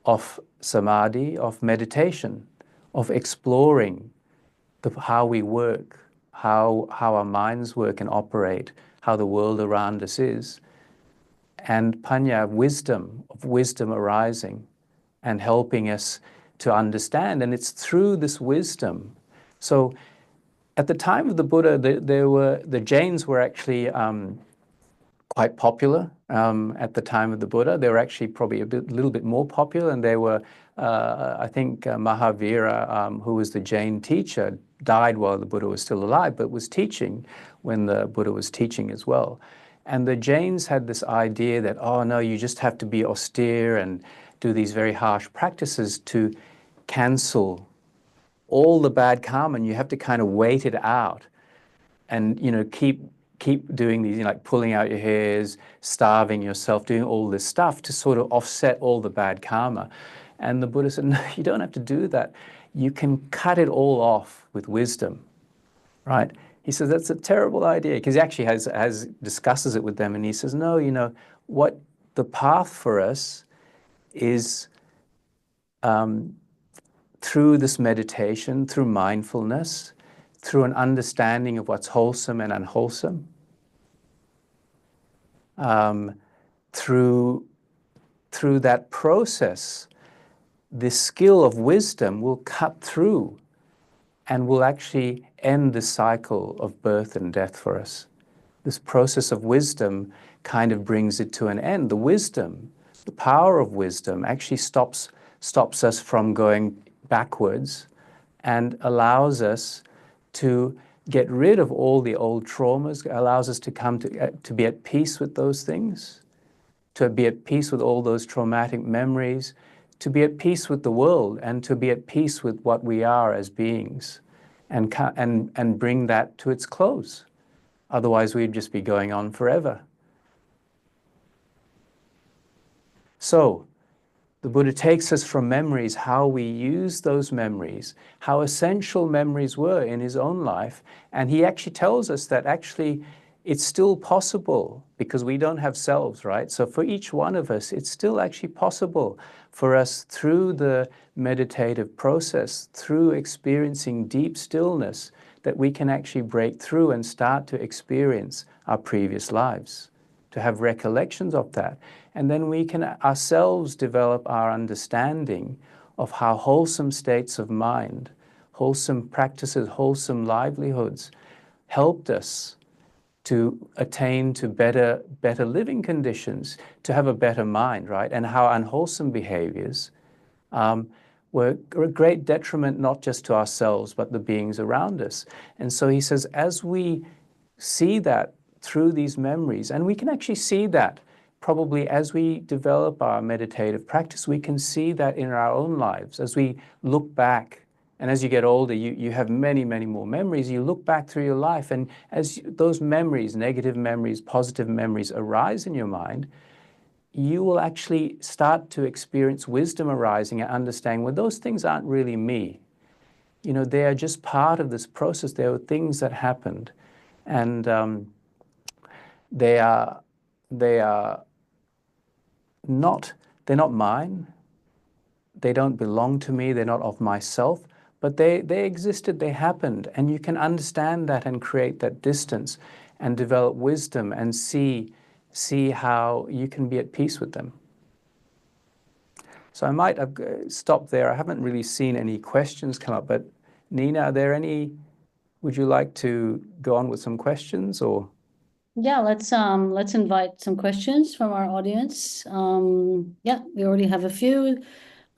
of samadhi, of meditation, of exploring how we work, how our minds work and operate, how the world around us is, and panya, of wisdom arising and helping us to understand. And it's through this wisdom. So at the time of the Buddha, the Jains were actually quite popular at the time of the Buddha. They were actually probably a little bit more popular, and they were, I think Mahavira, who was the Jain teacher, died while the Buddha was still alive, but was teaching when the Buddha was teaching as well. And the Jains had this idea that, oh no, you just have to be austere and do these very harsh practices to cancel all the bad karma, and you have to kind of wait it out and, you know, keep doing these, you know, like pulling out your hairs, starving yourself, doing all this stuff to sort of offset all the bad karma. And the Buddha said, no, you don't have to do that. You can cut it all off with wisdom, right? He says, that's a terrible idea, because he actually discusses it with them, and he says, no, you know, what the path for us is through this meditation, through mindfulness, through an understanding of what's wholesome and unwholesome, through that process, this skill of wisdom will cut through and will actually end the cycle of birth and death for us. This process of wisdom kind of brings it to an end. The wisdom, the power of wisdom actually stops us from going backwards and allows us to get rid of all the old traumas, allows us to come to be at peace with those things, to be at peace with all those traumatic memories, to be at peace with the world, and to be at peace with what we are as beings, and bring that to its close. Otherwise, we'd just be going on forever. So, the Buddha takes us from memories, how we use those memories, how essential memories were in his own life, and he actually tells us that actually it's still possible, because we don't have selves, right? So for each one of us, it's still actually possible for us, through the meditative process, through experiencing deep stillness, that we can actually break through and start to experience our previous lives, to have recollections of that. And then we can ourselves develop our understanding of how wholesome states of mind, wholesome practices, wholesome livelihoods helped us to attain to better living conditions, to have a better mind, right? And how unwholesome behaviors were a great detriment, not just to ourselves, but the beings around us. And so he says, as we see that through these memories, and we can actually see that probably as we develop our meditative practice, we can see that in our own lives. As we look back, and as you get older, you have many, many more memories. You look back through your life, and as those memories, negative memories, positive memories arise in your mind, you will actually start to experience wisdom arising and understanding, well, those things aren't really me. You know, they are just part of this process. There were things that happened, and they are not, they're not mine. They don't belong to me. They're not of myself, but they existed, they happened. And you can understand that and create that distance and develop wisdom and see how you can be at peace with them. So I might have stopped there. I haven't really seen any questions come up, but Nina, are there any, would you like to go on with some questions or? Yeah, let's invite some questions from our audience. Yeah, we already have a few.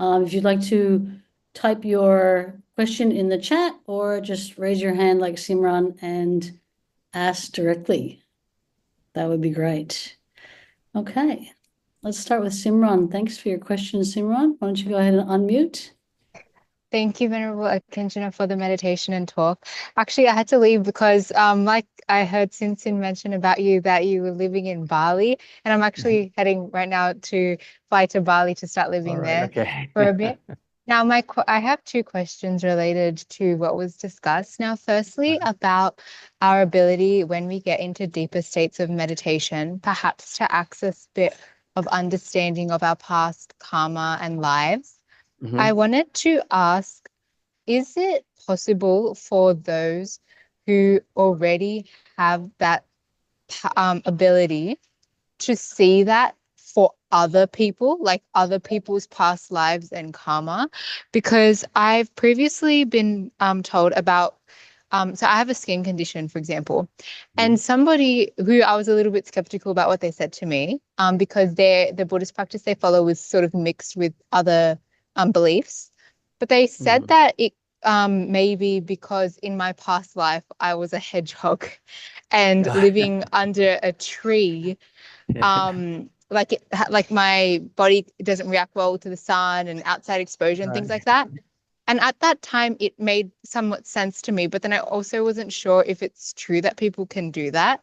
If you'd like to type your question in the chat or just raise your hand like Simran and ask directly, that would be great. Okay, let's start with Simran. Thanks for your question, Simran. Why don't you go ahead and unmute? Thank you, Venerable Akiñcana, for the meditation and talk. Actually, I had to leave because like I heard Sinsin mention about you that you were living in Bali, and I'm actually heading right now to fly to Bali to start living there for a bit. Now, I have two questions related to what was discussed. Now, firstly, about our ability when we get into deeper states of meditation, perhaps to access a bit of understanding of our past karma and lives. I wanted to ask, is it possible for those who already have that ability to see that for other people, like other people's past lives and karma? Because I've previously been told about, so I have a skin condition, for example, and somebody who I was a little bit skeptical about what they said to me, because the Buddhist practice they follow was sort of mixed with other beliefs, but they said that it maybe because in my past life I was a hedgehog and living under a tree, like my body doesn't react well to the sun and outside exposure and things like that. And at that time it made somewhat sense to me, but then I also wasn't sure if it's true that people can do that.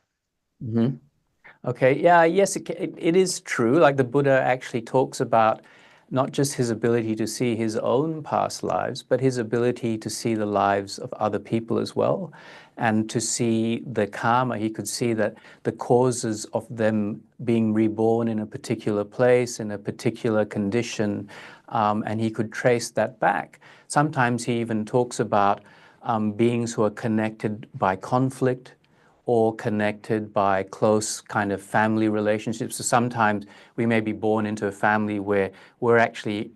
Okay, yeah, yes, it is true. Like the Buddha actually talks about not just his ability to see his own past lives, but his ability to see the lives of other people as well, and to see the karma. He could see that the causes of them being reborn in a particular place, in a particular condition, and he could trace that back. Sometimes he even talks about beings who are connected by conflict, or connected by close kind of family relationships. So sometimes we may be born into a family where we're actually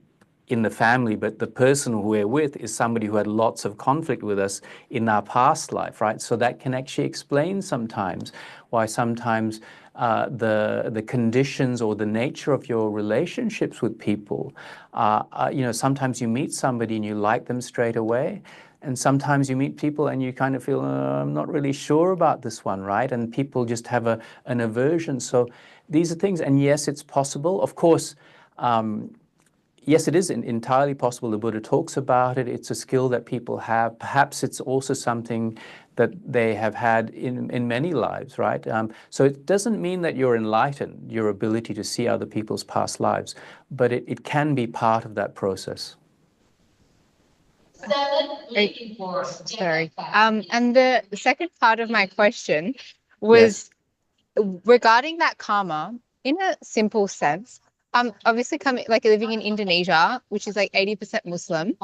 in the family, but the person who we're with is somebody who had lots of conflict with us in our past life, right? So that can actually explain sometimes why sometimes the conditions or the nature of your relationships with people, sometimes you meet somebody and you like them straight away. And sometimes you meet people and you kind of feel, I'm not really sure about this one, right? And people just have an aversion. So these are things, and yes, it's possible. Of course, yes, it is entirely possible. The Buddha talks about it. It's a skill that people have. Perhaps it's also something that they have had in many lives, right? So it doesn't mean that you're enlightened, your ability to see other people's past lives, but it can be part of that process. Sorry. And the second part of my question was regarding that karma in a simple sense. Obviously living in Indonesia, which is like 80% Muslim,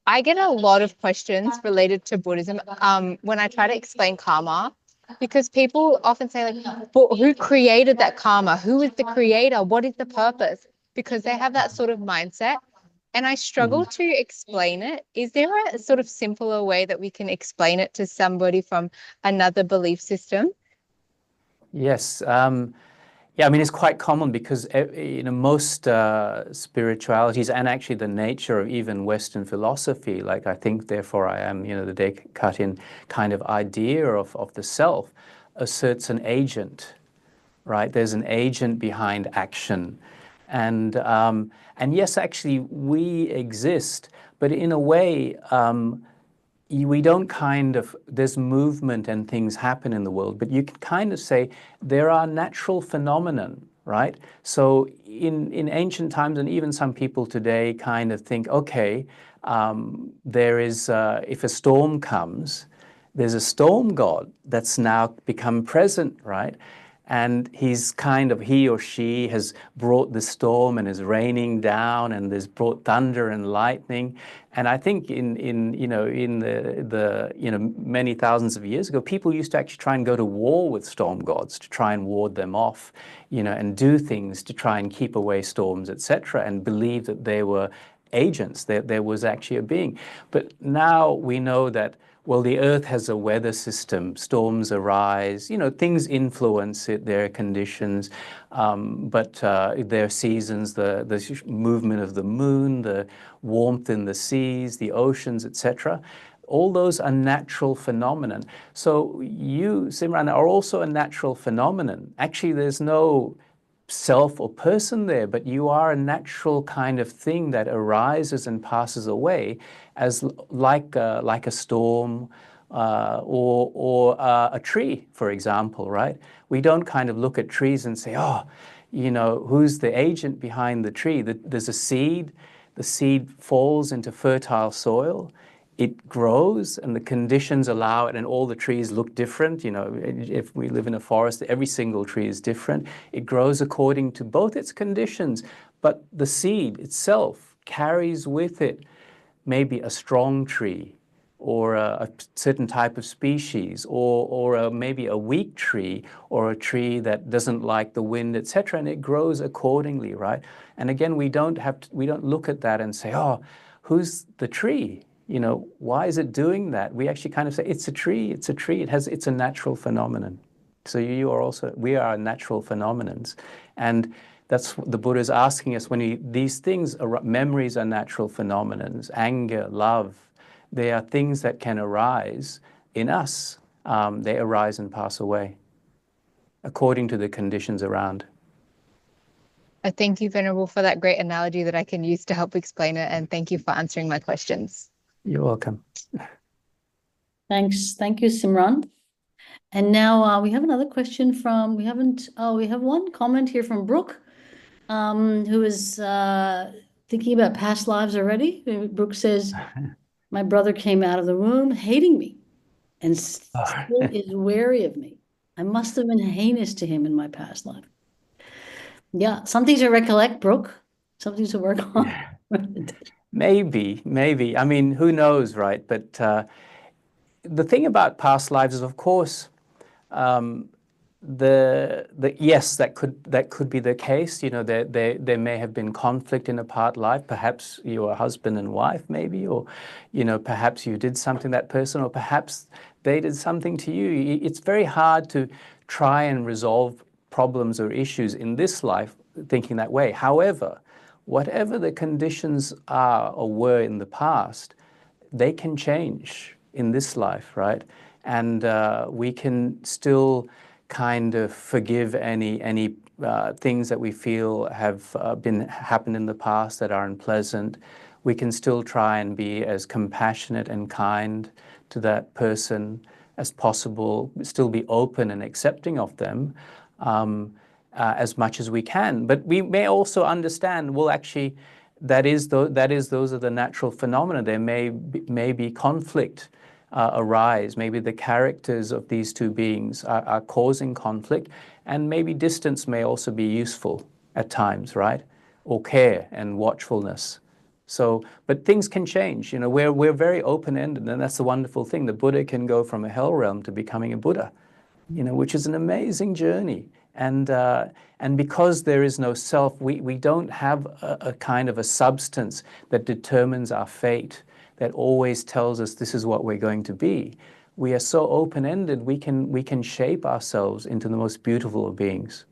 I get a lot of questions related to Buddhism when I try to explain karma, because people often say like, but who created that karma? Who is the creator? What is the purpose? Because they have that sort of mindset. And I struggle to explain it. Is there a sort of simpler way that we can explain it to somebody from another belief system? Yes. Yeah, I mean, it's quite common because most spiritualities, and actually the nature of even Western philosophy, like I think, therefore I am, the Descartes kind of idea of the self, asserts an agent, right? There's an agent behind action. And yes, actually, we exist, but in a way, we don't there's movement and things happen in the world, but you can kind of say there are natural phenomenon, right? So in ancient times, and even some people today kind of think, okay, there is, if a storm comes, there's a storm god that's now become present, right? And he or she has brought the storm and is raining down and has brought thunder and lightning. And I think in the many thousands of years ago, people used to actually try and go to war with storm gods to try and ward them off, and do things to try and keep away storms, etc., and believe that they were agents, there was actually a being. But now we know that, well, the earth has a weather system, storms arise, things influence it, there are conditions, but there are seasons, the movement of the moon, the warmth in the seas, the oceans, etc. All those are natural phenomenon. So you, Simran, are also a natural phenomenon. Actually, there's no self or person there, but you are a natural kind of thing that arises and passes away, as like a storm or a tree, for example, right? We don't kind of look at trees and say, oh, who's the agent behind the tree? There's a seed, the seed falls into fertile soil, it grows and the conditions allow it, and all the trees look different. If we live in a forest, every single tree is different. It grows according to both its conditions, but the seed itself carries with it maybe a strong tree or a certain type of species, or maybe a weak tree, or a tree that doesn't like the wind, etc., and it grows accordingly, right? And again, we don't look at that and say, oh, who's the tree? Why is it doing that? We actually kind of say, it's a tree, it's a tree, it's a natural phenomenon. So we are natural phenomenons. And that's what the Buddha is asking us these things, memories are natural phenomenons, anger, love, they are things that can arise in us. They arise and pass away according to the conditions around. Thank you, Venerable, for that great analogy that I can use to help explain it. And thank you for answering my questions. You're welcome. Thanks. Thank you, Simran. And now we have another question we have one comment here from Brooke, who is thinking about past lives already. Brooke says, my brother came out of the womb hating me and still is wary of me. I must have been heinous to him in my past life. Yeah, something to recollect, Brooke, something to work on. Maybe. I mean, who knows, right? But the thing about past lives is, of course, yes, that could be the case. There may have been conflict in a past life. Perhaps you were husband and wife, maybe, or perhaps you did something to that person, or perhaps they did something to you. It's very hard to try and resolve problems or issues in this life thinking that way. However, whatever the conditions are or were in the past, they can change in this life, right? And we can still kind of forgive any things that we feel have happened in the past that are unpleasant. We can still try and be as compassionate and kind to that person as possible, still be open and accepting of them as much as we can. But we may also understand, well, actually, those are the natural phenomena. There may be conflict arise. Maybe the characters of these two beings are causing conflict, and maybe distance may also be useful at times, right? Or care and watchfulness. So, but things can change. We're very open-ended, and that's the wonderful thing. The Buddha can go from a hell realm to becoming a Buddha, which is an amazing journey. And because there is no self, we don't have a kind of a substance that determines our fate, that always tells us this is what we're going to be. we are so open-ended, we can shape ourselves into the most beautiful of beings.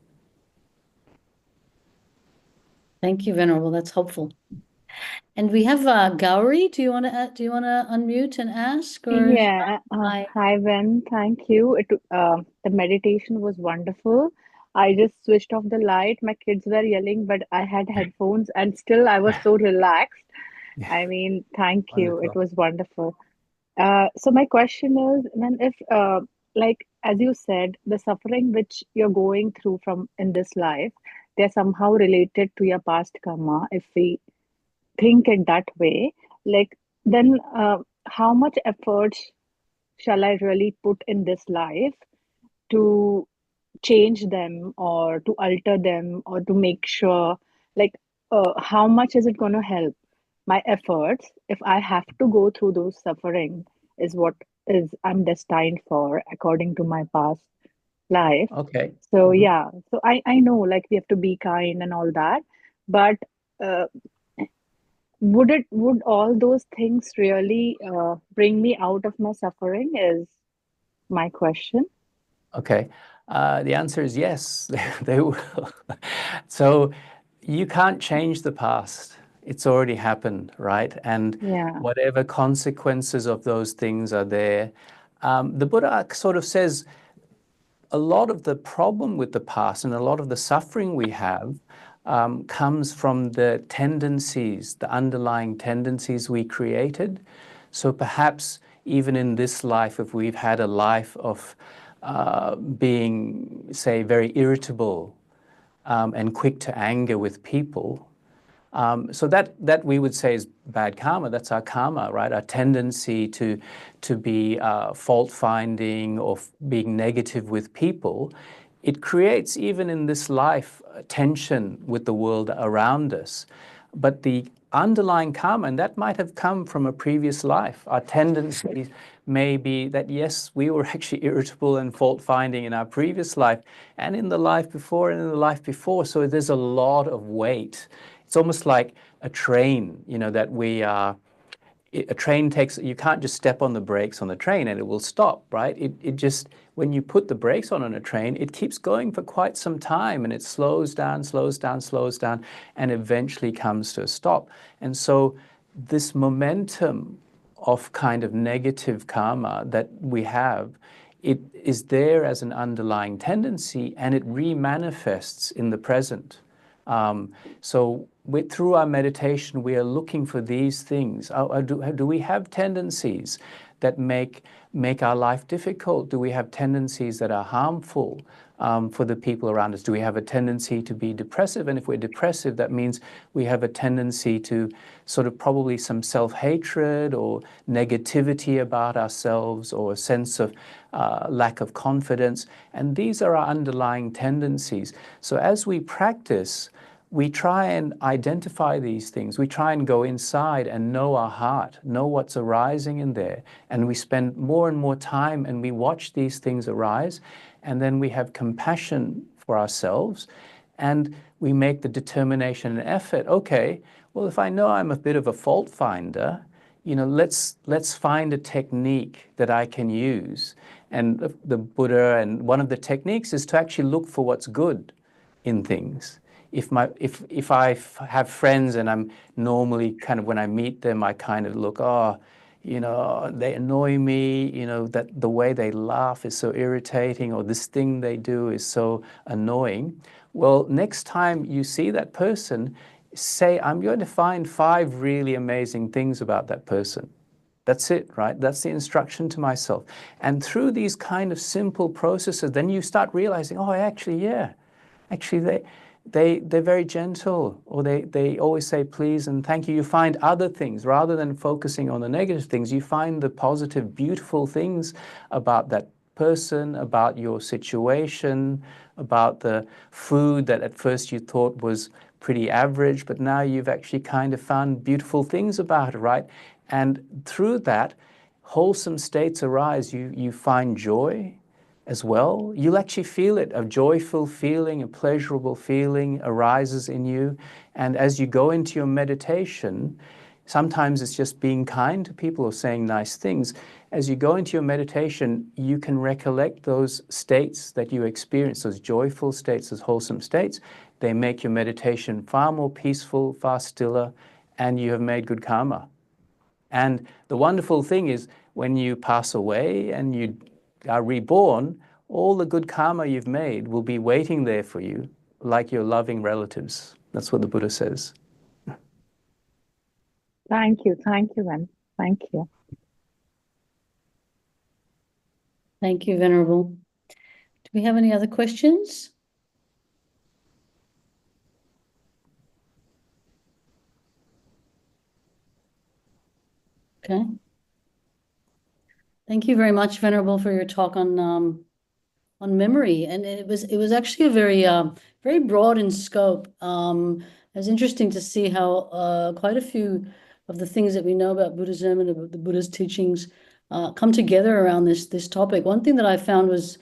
Thank you, Venerable. That's helpful. And we have Gauri. Do you want to unmute and ask? Or Yeah, Hi. hi, Ven. Thank you. The meditation was wonderful. I just switched off the light. My kids were yelling, but I had headphones and still I was so relaxed. I mean, thank you. It Wonderful. was wonderful. So my question is, then if, like, as you said, the suffering which you're going through from in this life, they're somehow related to your past karma. If we think it that way, like, then how much effort shall I really put in this life to change them or to alter them or to make sure, like, how much is it going to help my efforts if I have to go through those suffering is what is I'm destined for according to my past life. Okay. So yeah, so I know like we have to be kind and all that, but uh, would all those things really bring me out of my suffering is my question. Okay. The answer is yes, they will. So you can't change the past. It's already happened, right? And Yeah. whatever consequences of those things are there, the Buddha sort of says a lot of the problem with the past and a lot of the suffering we have comes from the tendencies, the underlying tendencies we created. So perhaps even in this life, if we've had a life of being, say, very irritable and quick to anger with people, so that we would say is bad karma. That's our karma, right? Our tendency to be fault-finding or being negative with people. It creates, even in this life, tension with the world around us. But the underlying karma, and that might have come from a previous life. Our tendencies may be that, yes, we were actually irritable and fault-finding in our previous life and in the life before and in the life before. So there's a lot of weight. It's almost like a train, that a train takes, you can't just step on the brakes on the train and it will stop, right? It just, when you put the brakes on a train, it keeps going for quite some time and it slows down, and eventually comes to a stop. And so this momentum of kind of negative karma that we have, it is there as an underlying tendency and it remanifests in the present. So through our meditation, we are looking for these things. Do we have tendencies that make our life difficult? Do we have tendencies that are harmful for the people around us? Do we have a tendency to be depressive? And if we're depressive, that means we have a tendency to sort of probably some self-hatred or negativity about ourselves or a sense of lack of confidence. And these are our underlying tendencies. So as we practice, we try and identify these things. We try and go inside and know our heart, know what's arising in there. And we spend more and more time and we watch these things arise. And then we have compassion for ourselves. And we make the determination and effort, okay, well, if I know I'm a bit of a fault finder, let's find a technique that I can use. And the Buddha, and one of the techniques is to actually look for what's good in things. If I have friends and I'm normally kind of, when I meet them, I kind of look, they annoy me, that the way they laugh is so irritating, or this thing they do is so annoying. Well, next time you see that person, say, I'm going to find 5 really amazing things about that person. That's it, right? That's the instruction to myself. And through these kind of simple processes, then you start realizing, they're very gentle, or they always say please and thank you. You find other things rather than focusing on the negative things. You find the positive, beautiful things about that person, about your situation, about the food that at first you thought was pretty average, but now you've actually kind of found beautiful things about it, right? And through that, wholesome states arise. You find joy as well. You'll actually feel it. A joyful feeling, a pleasurable feeling arises in you. And as you go into your meditation, Sometimes it's just being kind to people or saying nice things. As you go into your meditation, you can recollect those states that you experience, those joyful states, those wholesome states. They make your meditation far more peaceful, far stiller, and you have made good karma. And the wonderful thing is when you pass away and you are reborn, all the good karma you've made will be waiting there for you like your loving relatives. That's what the Buddha says. Thank you, Ven. Thank you. Thank you, Venerable. Do we have any other questions? Okay. Thank you very much, Venerable, for your talk on memory, and it was actually a very broad in scope. It was interesting to see how quite a few of the things that we know about Buddhism and about the Buddha's teachings come together around this topic. One thing that I found was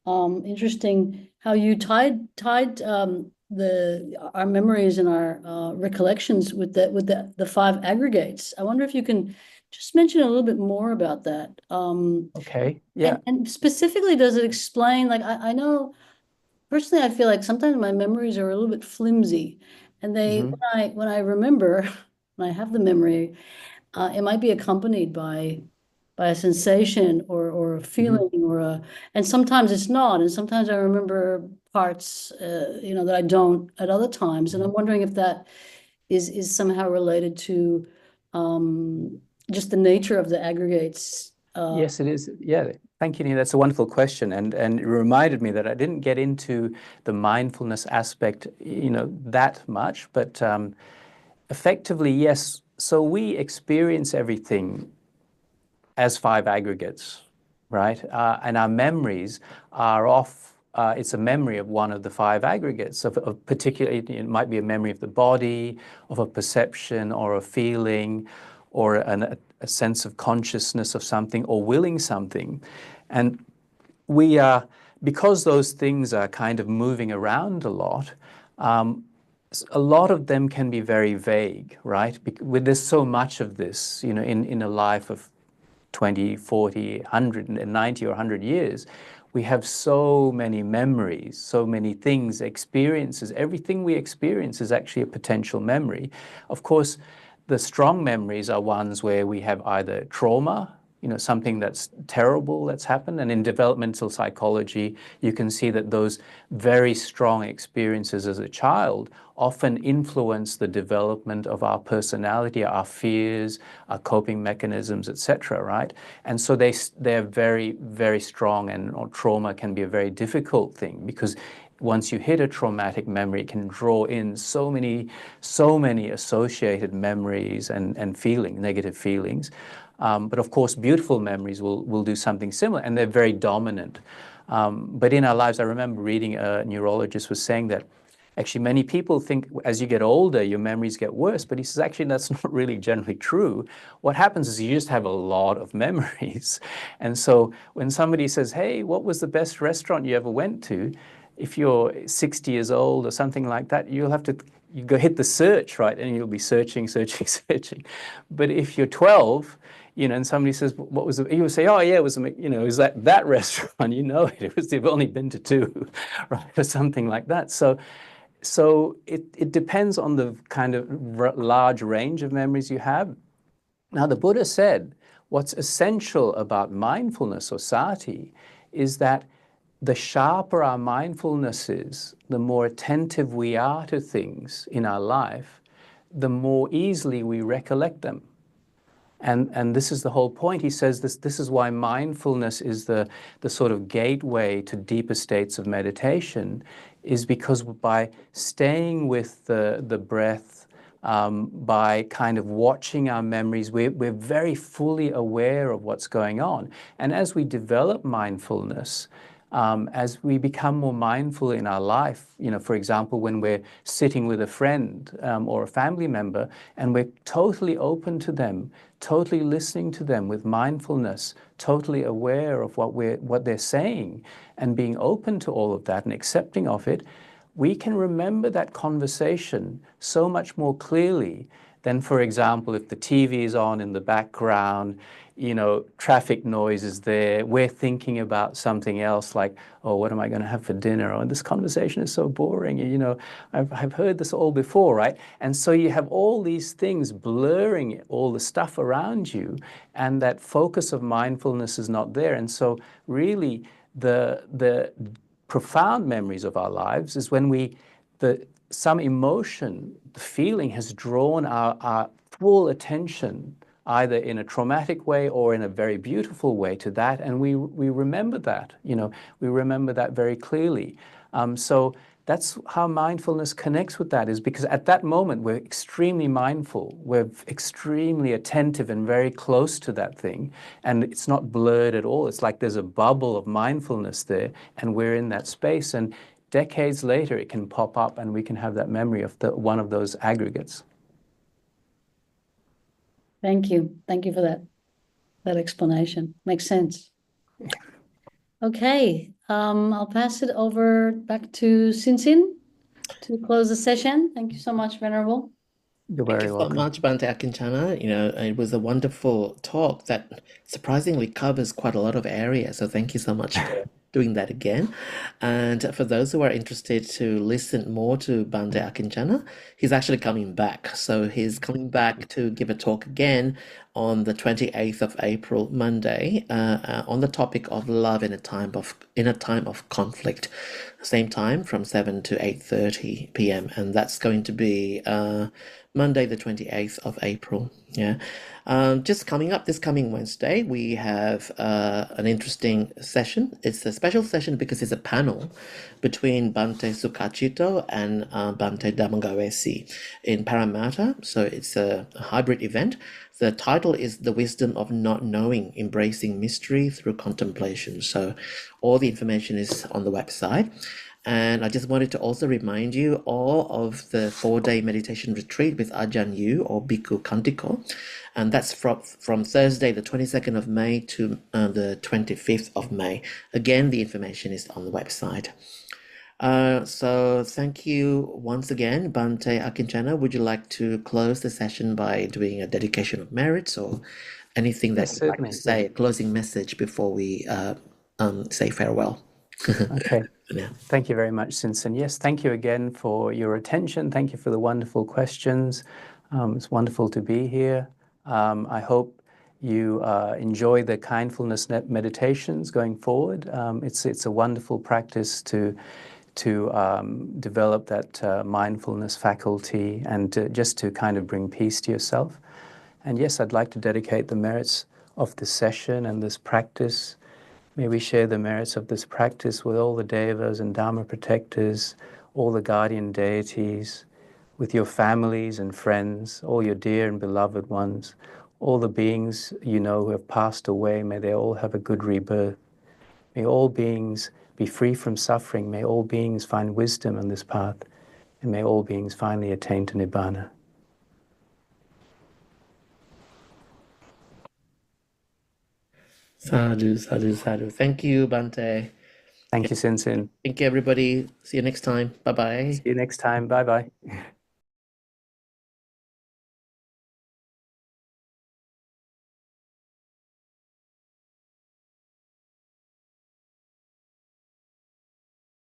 interesting how you tied our memories and our recollections with the five aggregates. I wonder if you can just mention a little bit more about that. Okay, yeah. And specifically, does it explain, like, I know, personally, I feel like sometimes my memories are a little bit flimsy, and when I remember, when I have the memory, it might be accompanied by a sensation or a feeling and sometimes it's not, and sometimes I remember parts, that I don't at other times, and I'm wondering if that is somehow related to just the nature of the aggregates. Yes, it is. Yeah, thank you, Nina. That's a wonderful question, and it reminded me that I didn't get into the mindfulness aspect, that much, but effectively, yes. So we experience everything as five aggregates, right? And our memories are it's a memory of one of the five aggregates of particularly, it might be a memory of the body, of a perception or a feeling, or a sense of consciousness of something, or willing something. And we are, because those things are kind of moving around a lot of them can be very vague, right? There's so much of this, in a life of 20, 40, 190 or 100 years. We have so many memories, so many things, experiences. Everything we experience is actually a potential memory. Of course, the strong memories are ones where we have either trauma, something that's terrible that's happened. And in developmental psychology, you can see that those very strong experiences as a child often influence the development of our personality, our fears, our coping mechanisms, etc., right? And so they're very, very strong, and trauma can be a very difficult thing, because once you hit a traumatic memory, it can draw in so many associated memories and negative feelings. But of course, beautiful memories will do something similar, and they're very dominant. But in our lives, I remember reading a neurologist was saying that actually many people think as you get older, your memories get worse, but he says actually that's not really generally true. What happens is you just have a lot of memories. And so when somebody says, hey, what was the best restaurant you ever went to? If you're 60 years old or something like that, you go hit the search, right? And you'll be searching. But if you're 12, and somebody says, what was it? You'll say, oh yeah, it was that restaurant, they've only been to two, right? Or something like that. So it depends on the kind of large range of memories you have. Now, the Buddha said, what's essential about mindfulness or sati is that the sharper our mindfulness is, the more attentive we are to things in our life, the more easily we recollect them. And this is the whole point. He says this is why mindfulness is the sort of gateway to deeper states of meditation, is because by staying with the breath, by kind of watching our memories, we're very fully aware of what's going on. And as we develop mindfulness, as we become more mindful in our life, for example, when we're sitting with a friend or a family member, and we're totally open to them, totally listening to them with mindfulness, totally aware of what they're saying, and being open to all of that and accepting of it, we can remember that conversation so much more clearly then, for example, if the TV is on in the background, you know, traffic noise is there, we're thinking about something else like, oh, what am I going to have for dinner? Oh, this conversation is so boring. You know, I've heard this all before, right? And so you have all these things blurring all the stuff around you, and that focus of mindfulness is not there. And so really the profound memories of our lives is when some emotion, the feeling has drawn our full attention, either in a traumatic way or in a very beautiful way to that, and we remember that, you know, we remember that very clearly. So that's how mindfulness connects with that, is because at that moment we're extremely mindful, we're extremely attentive and very close to that thing, and it's not blurred at all. It's like there's a bubble of mindfulness there, and we're in that space, and decades later it can pop up and we can have that memory of one of those aggregates. Thank you. Thank you for that explanation. Makes sense. Okay, I'll pass it over back to Sinsin to close the session. Thank you so much, Venerable. You're Thank very you so welcome. much, Bhante Akiñcana. You know, it was a wonderful talk that surprisingly covers quite a lot of area. So thank you so much for doing that again. And for those who are interested to listen more to Bhante Akiñcana, he's actually coming back. So he's coming back to give a talk again on the 28th of April, Monday, on the topic of love in a time of conflict. Same time from 7 to 8:30 p.m. And that's going to be Monday, the 28th of April. Yeah. Just coming up this coming Wednesday, we have an interesting session. It's a special session because it's a panel between Bhante Sukhachito and Bhante Dhammagawesi in Parramatta. So it's a hybrid event. The title is The Wisdom of Not Knowing, Embracing Mystery Through Contemplation. So all the information is on the website. And I just wanted to also remind you all of the 4-day meditation retreat with Ajahn Yu or Bhikkhu Kantiko. And that's from Thursday, the 22nd of May to the 25th of May. Again, the information is on the website. So thank you once again, Bhante Akiñcana. Would you like to close the session by doing a dedication of merits or anything that Yes, you'd like to certainly. say, a closing message before we say farewell? Okay. Yeah. Thank you very much, Sinsin. Yes, thank you again for your attention. Thank you for the wonderful questions. It's wonderful to be here. I hope you enjoy the kindfulness meditations going forward. It's a wonderful practice to develop that mindfulness faculty and just to kind of bring peace to yourself. And yes, I'd like to dedicate the merits of this session and this practice. May we share the merits of this practice with all the devas and dharma protectors, all the guardian deities, with your families and friends, all your dear and beloved ones, all the beings you know who have passed away. May they all have a good rebirth. May all beings be free from suffering. May all beings find wisdom on this path. And may all beings finally attain to Nibbana. Sadhu, sadhu, sadhu. Thank you, Bhante. Thank you, Sinsin. Thank you, everybody. See you next time. Bye-bye. See you next time. Bye-bye.